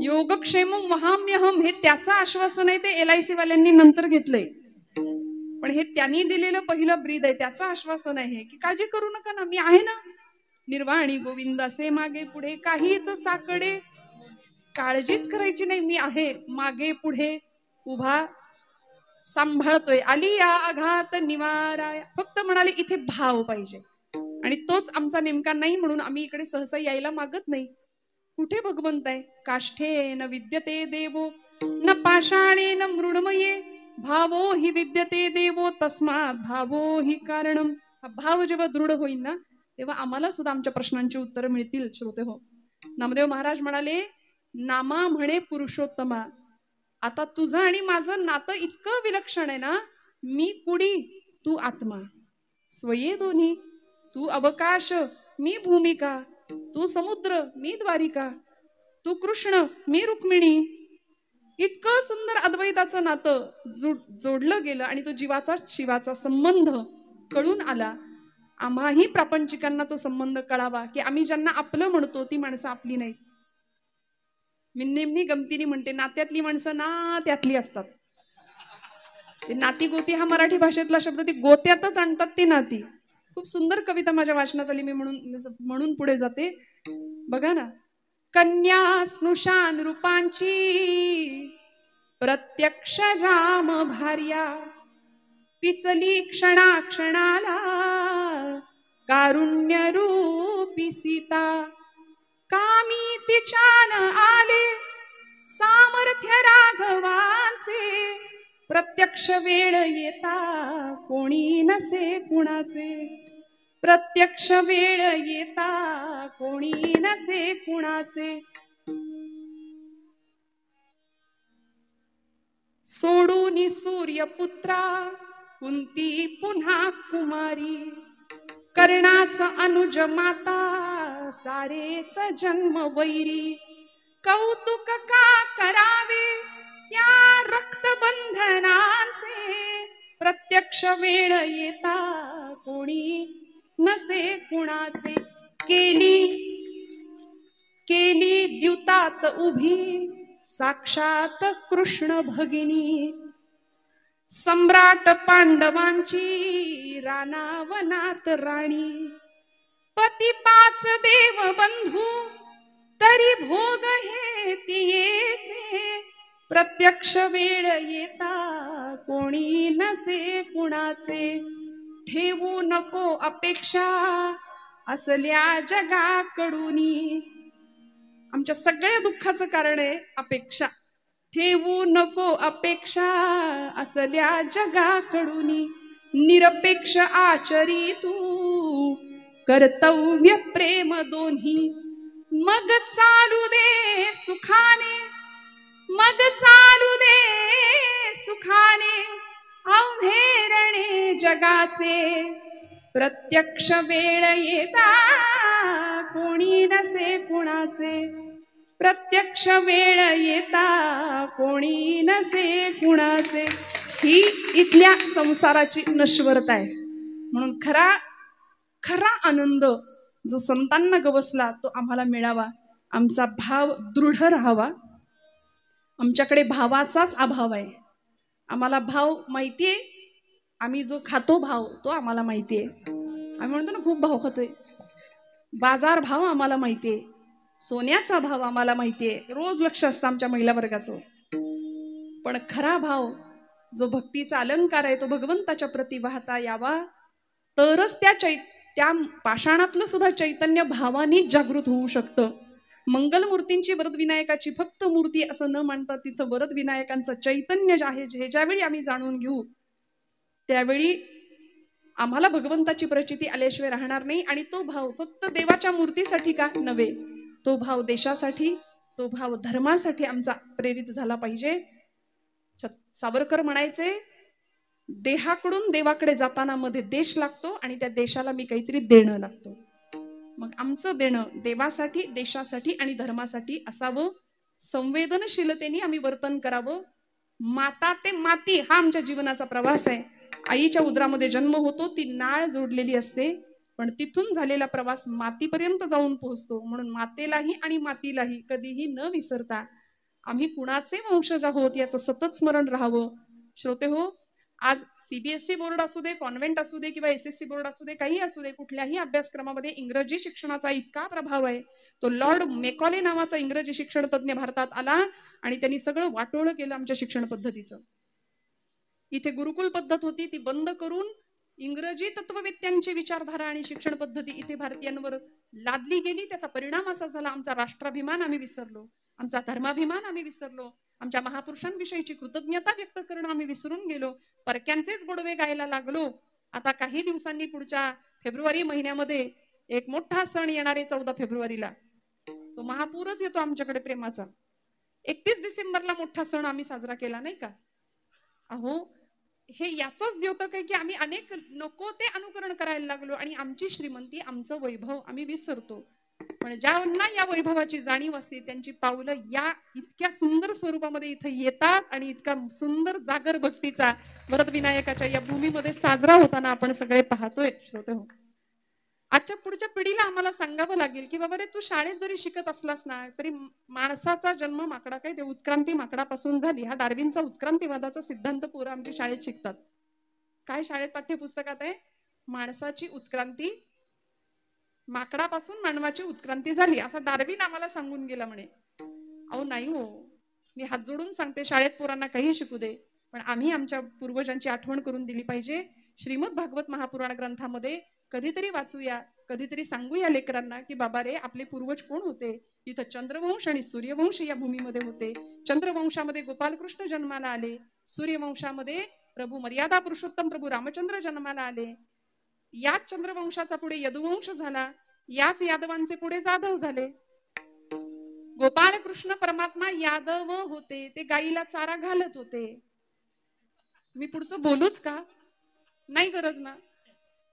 योगक्षेमं वहाम्यहम हे त्याचं आश्वासन आहे, ते LIC वाल्यांनी नंतर घेतलंय, पण हे त्यांनी दिलेलं पहिलं ब्रीद आहे, त्याचं आश्वासन आहे की काळजी करू नका ना, मी आहे ना. निर्वाणी गोविंदासे मागे पुढे काहीच साकडे, काळजीच करायची नाही, मी आहे मागे पुढे उभा, सांभाळतोय. आली या आघात निवाराया. फक्त म्हणाले इथे भाव पाहिजे, आणि तोच आमचा नेमका नाही, म्हणून आम्ही इकडे सहसा यायला मागत नाही. कुठे भगवंत आहे? काष्ठे न विद्यते देवो न पाषाणे न मृण्मये, भावो हि विद्यते देवो तस्मात् भावो हि कारणम. भाव जेव्हा दृढ होईल ना, तेव्हा आम्हाला सुद्धा आमच्या प्रश्नांची उत्तरं मिळतील. श्रोते हो, नामदेव महाराज म्हणाले, नामा म्हणे पुरुषोत्तमा. आता तुझं आणि माझं नातं इतकं विलक्षण आहे ना, मी कुडी तू आत्मा, स्वये दोन्ही, तू अवकाश मी भूमिका, तू समुद्र मी द्वारिका, तू कृष्ण मी रुक्मिणी. इतकं सुंदर अद्वैताचं नातं जोडलं गेलं, आणि तो जीवाचा शिवाचा संबंध कळून आला. आम्हाही प्रापंचिकांना तो संबंध कळावा, की आम्ही ज्यांना आपलं म्हणतो ती माणसं आपली नाहीत. मी नेहमी गमतीने म्हणते, नात्यातली माणसं ना त्यातली असतात. ते नाती गोती हा मराठी भाषेतला शब्द, ती गोत्यातच आणतात ती नाती. खूप सुंदर कविता माझ्या वाचनात आली, मी म्हणून पुढे जाते. बघा ना, कन्या स्नुषान रूपांची प्रत्यक्ष राम भार्या, पिचली क्षणा क्षणाला कारुण्य रूपी सीता. कामी तिच्यान आले सामर्थ्य राघवांचे, प्रत्यक्ष वेळ येता कोणी नसे कुणाचे. प्रत्यक्ष वेळ येता कोणी नसे कुणाचे. सोडून सूर्यपुत्रा कुंती पुन्हा कुमारी, कर्णास अनुज माता सारेच जन्म वैरी. कौतुक का करावे त्या रक्तबंधनांचे, प्रत्यक्ष वेळ येता कोणी नसे कुणाचे. केली द्युतात उभी साक्षात कृष्ण भगिनी, सम्राट पांडवांची रानावनात राणी. पती 5 देव बंधू तरी भोग हे तियेचे, प्रत्यक्ष वेळ येता कोणी नसे कुणाचे. ठेवू नको अपेक्षा असल्या जगाकडूनी. आमच्या सगळ्या दुःखाचं कारण आहे अपेक्षा. ठेवू नको अपेक्षा असल्या जगाकडूनी, निरपेक्ष आचरी तू कर्तव्य प्रेम दोन्ही. मग चालू दे सुखाने, मग चालू दे सुखाने अवघेरणे जगाचे. प्रत्यक्ष वेळ येता कोणी नसे कुणाचे. प्रत्यक्ष वेळ येता कोणी नसे कुणाचे. ही इथल्या संसाराची नश्वरता आहे. म्हणून खरा आनंद जो संतांना गवसला तो आम्हाला मिळावा. आमचा भाव दृढ राहावा. आमच्याकडे भावाचाच अभाव आहे. आम्हाला भाव माहितीये, आम्ही जो खातो भाव तो आम्हाला माहितीये. आम्ही म्हणतो ना खूप भाव खातोय. बाजार भाव आम्हाला माहितीये, सोन्याचा भाव आम्हाला माहितीये. रोज लक्ष असतं आमच्या महिला वर्गाचं. पण खरा भाव जो भक्तीचा अलंकार आहे तो भगवंताच्या प्रती वाहता यावा, तरच त्या पाषाणातलं सुद्धा चैतन्य भावाने जागृत होऊ शकतं. मंगलमूर्तींची वरदविनायकाची फक्त मूर्ती असं न मानता तिथं वरदविनायकांचं चैतन्य जे आहे, हे ज्यावेळी आम्ही जाणून घेऊ त्यावेळी आम्हाला भगवंताची प्रचिती आल्याशिवाय राहणार नाही. आणि तो भाव फक्त देवाच्या मूर्तीसाठी का नव्हे, तो भाव देशासाठी, तो भाव धर्मासाठी आमचा प्रेरित झाला पाहिजे. सावरकर म्हणायचे, देहाकडून देवाकडे जाताना मध्ये देश लागतो आणि त्या देशाला मी काहीतरी देणं लागतो. मग आमचं देणं देवासाठी, देशासाठी आणि धर्मासाठी असावं. संवेदनशीलतेने आम्ही वर्तन करावं. माता ते माती हा आमच्या जीवनाचा प्रवास आहे. आईच्या उदरामध्ये जन्म होतो, ती नाळ जोडलेली असते, पण तिथून झालेला प्रवास मातीपर्यंत जाऊन पोहोचतो. म्हणून मातेलाही आणि मातीलाही कधीही न विसरता आम्ही कुणाचे वंशज आहोत याचं सतत स्मरण राहावं. श्रोते हो, आज सीबीएसई बोर्ड असू दे, कॉन्व्हेंट असू दे किंवा एसएससी बोर्ड असू दे, काही असू दे, कुठल्याही अभ्यासक्रमामध्ये इंग्रजी शिक्षणाचा इतका प्रभाव आहे. तो लॉर्ड मेकॉले नावाचा इंग्रजी शिक्षण तज्ञ भारतात आला आणि त्यांनी सगळं वाटोळं केलं आमच्या शिक्षण पद्धतीचं. इथे गुरुकुल पद्धत होती, ती बंद करून इंग्रजी तत्ववेत्यांची विचारधारा आणि शिक्षण पद्धती इथे भारतीयांवर लादली गेली. त्याचा परिणाम असा झाला, आमचा राष्ट्राभिमान आम्ही विसरलो, आमचा धर्माभिमान आम्ही विसरलो, आमच्या महापुरुषांविषयीची कृतज्ञता व्यक्त करणं आम्ही विसरून गेलो. परक्यांचेच गोडवे गायला लागलो. आता काही दिवसांनी पुढच्या फेब्रुवारी महिन्यामध्ये एक मोठा सण येणार आहे 14 फेब्रुवारीला. तो महापूरच येतो आमच्याकडे प्रेमाचा. 31 डिसेंबरला मोठा सण आम्ही साजरा केला नाही का. अहो, हे याचंच द्योतक आहे की आम्ही अनेक नको ते अनुकरण करायला लागलो आणि आमची श्रीमंती, आमचं वैभव आम्ही विसरतो. पण ज्यांना या वैभवाची जाणीव असते त्यांची पावलं या इतक्या सुंदर स्वरूपामध्ये इथे येतात आणि इतका सुंदर जागर भक्तीचा वरदविनायकाच्या या भूमीमध्ये साजरा होताना आपण सगळे पाहतोय. श्रोते हो, आजच्या पुढच्या पिढीला आम्हाला सांगावं लागेल की बाबा रे, तू शाळेत जरी शिकत असलास ना तरी माणसाचा जन्म माकडा काय, ते उत्क्रांती माकडापासून झाली. हा डार्विनचा उत्क्रांतीवादाचा सिद्धांत पोरं आमच्या शाळेत शिकतात. काय शाळेत पाठ्यपुस्तकात आहे? माणसाची उत्क्रांती माकडापासून मानवाची उत्क्रांती झाली असं डार्विन आम्हाला सांगून गेला म्हणे. अहो नाही हो, मी हात जोडून सांगते, शाळेत पोरांना काही शिकू दे, पण आम्ही आमच्या पूर्वजांची आठवण करून दिली पाहिजे. श्रीमद भागवत महापुराण ग्रंथामध्ये कधीतरी वाचूया, कधीतरी सांगूया लेकरांना की बाबा रे, आपले पूर्वज कोण होते. तिथं चंद्रवंश आणि सूर्यवंश या भूमीमध्ये होते. चंद्रवंशामध्ये गोपालकृष्ण जन्माला आले, सूर्यवंशामध्ये प्रभू मर्यादा पुरुषोत्तम प्रभू रामचंद्र जन्माला आले. याच चंद्रवंशाचा पुढे यदुवंश झाला, याच यादवांचे पुढे जाधव झाले. गोपालकृष्ण परमात्मा यादव होते, ते गाईला चारा घालत होते. मी पुढचं बोलूच का? नाही गरज ना.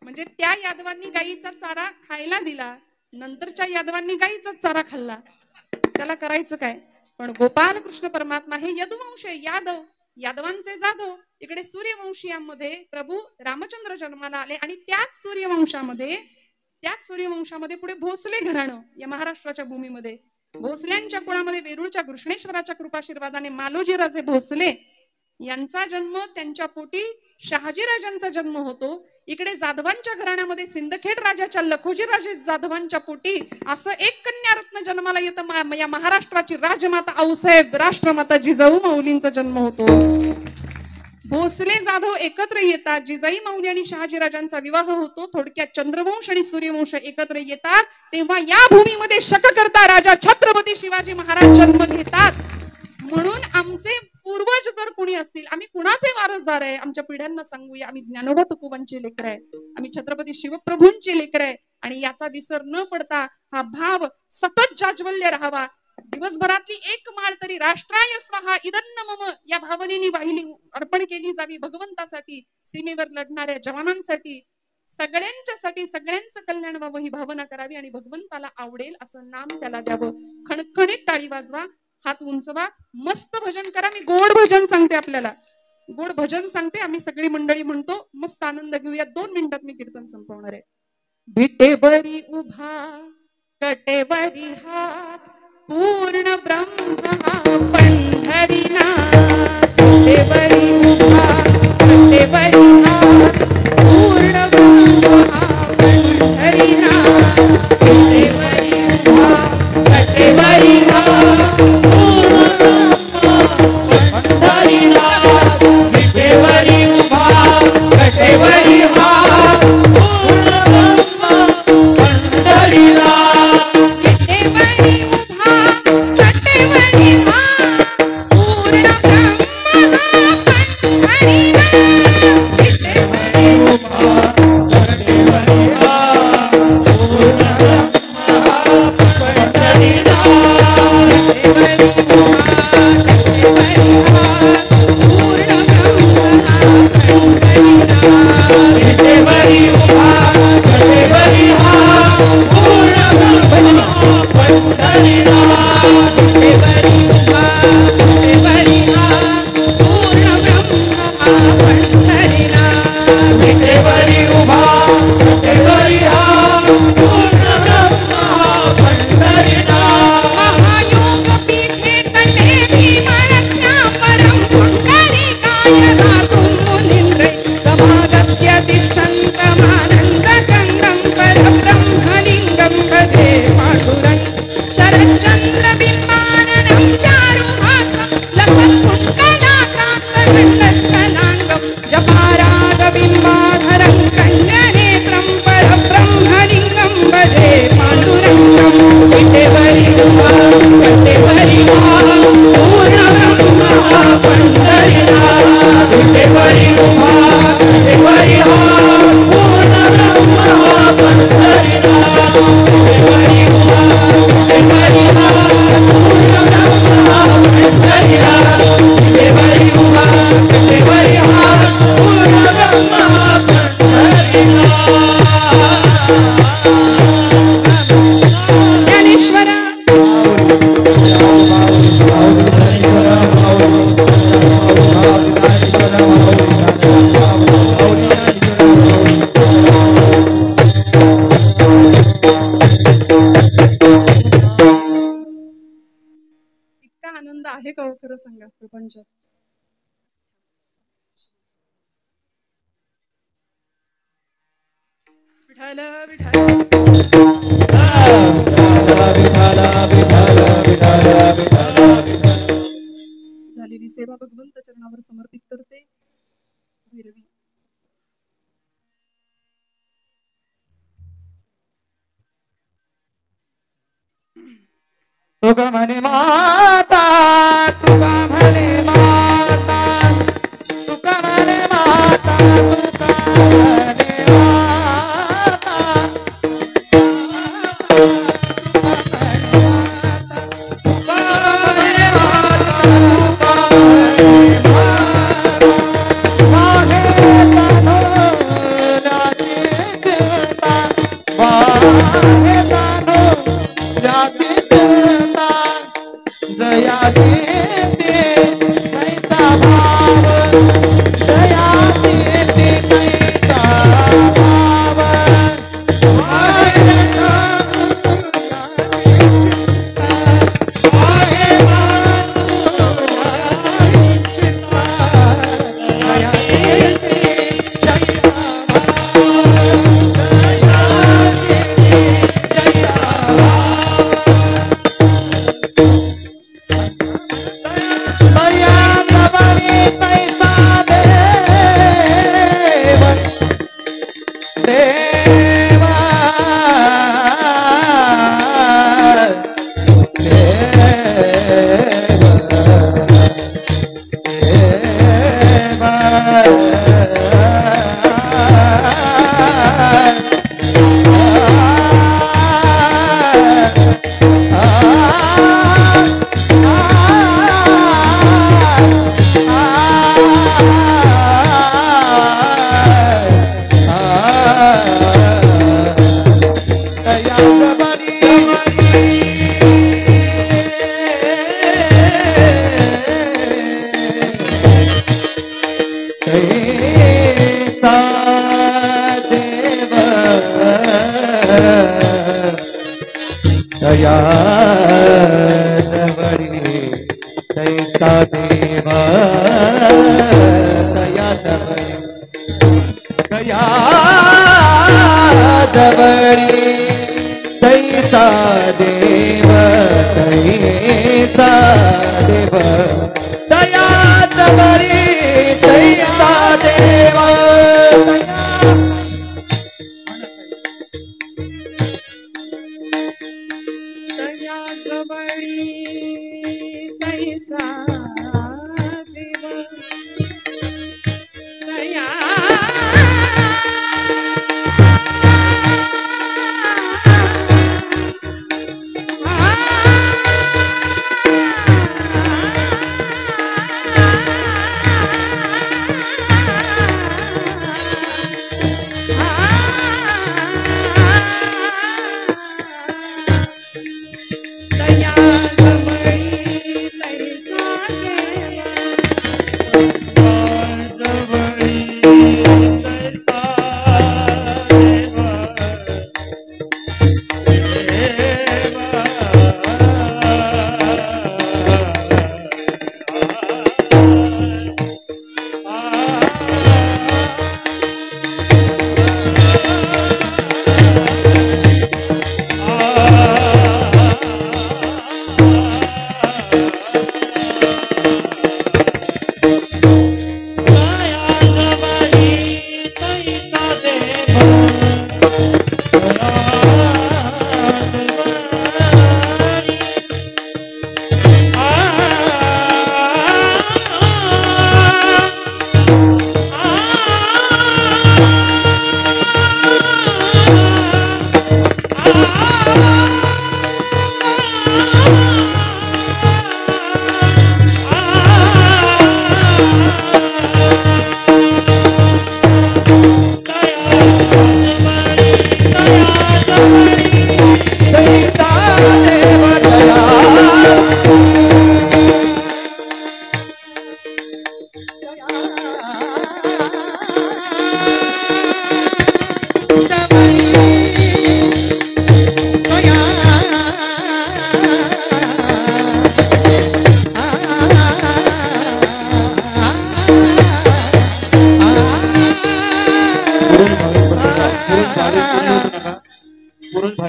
म्हणजे त्या यादवांनी गाईचा चारा खायला दिला, नंतरच्या यादवांनी गाईचा चारा खाल्ला, त्याला करायचं काय? पण गोपालकृष्ण परमात्मा हे यदुवंश, यादव, यादवांचे जाधव. इकडे सूर्यवंशीयांमध्ये प्रभू रामचंद्र जन्माला आले आणि त्याच सूर्यवंशामध्ये पुढे भोसले घराणं या महाराष्ट्राच्या भूमीमध्ये. भोसल्यांच्या कुळामध्ये वेरूळच्या कृष्णेश्वराच्या कृपाशीर्वादाने मालोजी राजे भोसले यांचा जन्म, त्यांच्या पोटी शहाजीराजांचा जन्म होतो. इकडे जाधवांच्या घराण्यामध्ये सिंदखेड राजाच्या लखोजी राजे जाधवांच्या पोटी असं एक कन्यारत्न जन्माला येतं. या महाराष्ट्राची राजमाता आऊसाहेब राष्ट्रमाता जिजाऊ माऊलींचा जन्म होतो. भोसले जाधव एकत्र येतात, जिजाई माऊली आणि शहाजीराजांचा विवाह होतो. थोडक्यात चंद्रवंश आणि सूर्यवंश एकत्र येतात, तेव्हा या भूमीमध्ये शककर्ता राजा छत्रपती शिवाजी महाराज जन्म घेतात. म्हणून आमचे पूर्वज जर कोणी असतील, आम्ही कुणाचे वारसदार आहे आमच्या पिढ्यांना सांगूया. आम्ही ज्ञानोबा तुकोबांचे लेकर आहे, आम्ही छत्रपती शिवप्रभूंचे लेकर आहे. आणि याचा विसर न पडता हा भाव सतत जाज्वल्य राहावा. दिवसभरातली एक माळ तरी राष्ट्राय स्वाहा इदन्न मम या भावनेने वाहिली, अर्पण केली जावी भगवंतासाठी, सीमेवर लढणाऱ्या जवानांसाठी, सगळ्यांच्यासाठी, सगळ्यांचं कल्याण व्हावं ही भावना करावी आणि भगवंताला आवडेल असं नाम त्याला द्यावं. खणखणीत टाळी वाजवा, हात उंचवा, मस्त भजन करा. मी गोड भजन सांगते, आपल्याला गोड भजन सांगते. आम्ही सगळी मंडळी म्हणतो, मस्त आनंद घेऊया. 2 मिनिटात मी कीर्तन संपवणार आहे. विटेवरी उभा कटेवरी हात पूर्ण ब्रह्म पंढरीनाथ. विटेवरी उभा कटेवरी हात पूर्ण ब्रह्म पंढरीनाथ. विटेवरी उभा कटेवरी हात विटेवरी उभा कटेवरी हात पूर्ण ब्रह्म पंढरीनाथ. विटेवरी उभा कटेवरी हात पूर्ण ब्रह्म पंढरीनाथ. विटेवरी उभा कटेवरी हात पूर्ण ब्रह्म पंढरीनाथ. विटेवरी आहे का हो खरं सांगा प्रपंचात? विठाल झालेली सेवा भगवंत चरणावर समर्पित करते. भैरवी तुका म्हणे माता, तुका म्हणे माता, तुका म्हणे माता, तुका म्हणे माता,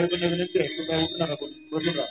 बाबाकडे विनंती आहे, तू काय उठू नका, बसून राहा.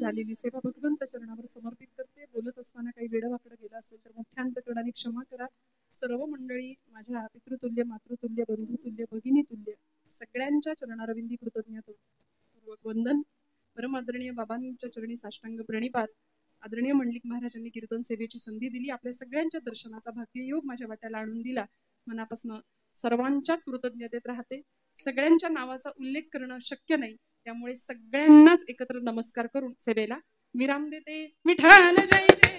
झालेली सेवा भगवंत चरणावर समर्पित करते. बोलत असताना काही वेडवाकडं गेला असेल तर मोठ्यांतकरणाने क्षमा करा. सर्व मंडळी माझ्या पितृतुल्य, मातृतुल्य, बंधुतुल्य, भगिनीतुल्य सगळ्यांच्या चरणारविंदी कृतज्ञतापूर्वक वंदन. परम आदरणीय बाबांच्या चरणी साष्टांग प्रणिपात. आदरणीय मंडलिक महाराजांनी कीर्तन सेवेची संधी दिली, आपल्या सगळ्यांच्या दर्शनाचा भाग्ययोग माझ्या वाट्याला आणून दिला. मनापासून सर्वांच्याच कृतज्ञतेत राहते. सगळ्यांच्या नावाचा उल्लेख करणं शक्य नाही, त्यामुळे सगळ्यांनाच एकत्र नमस्कार करून सेवेला विराम देते. विठ्ठल जय जय.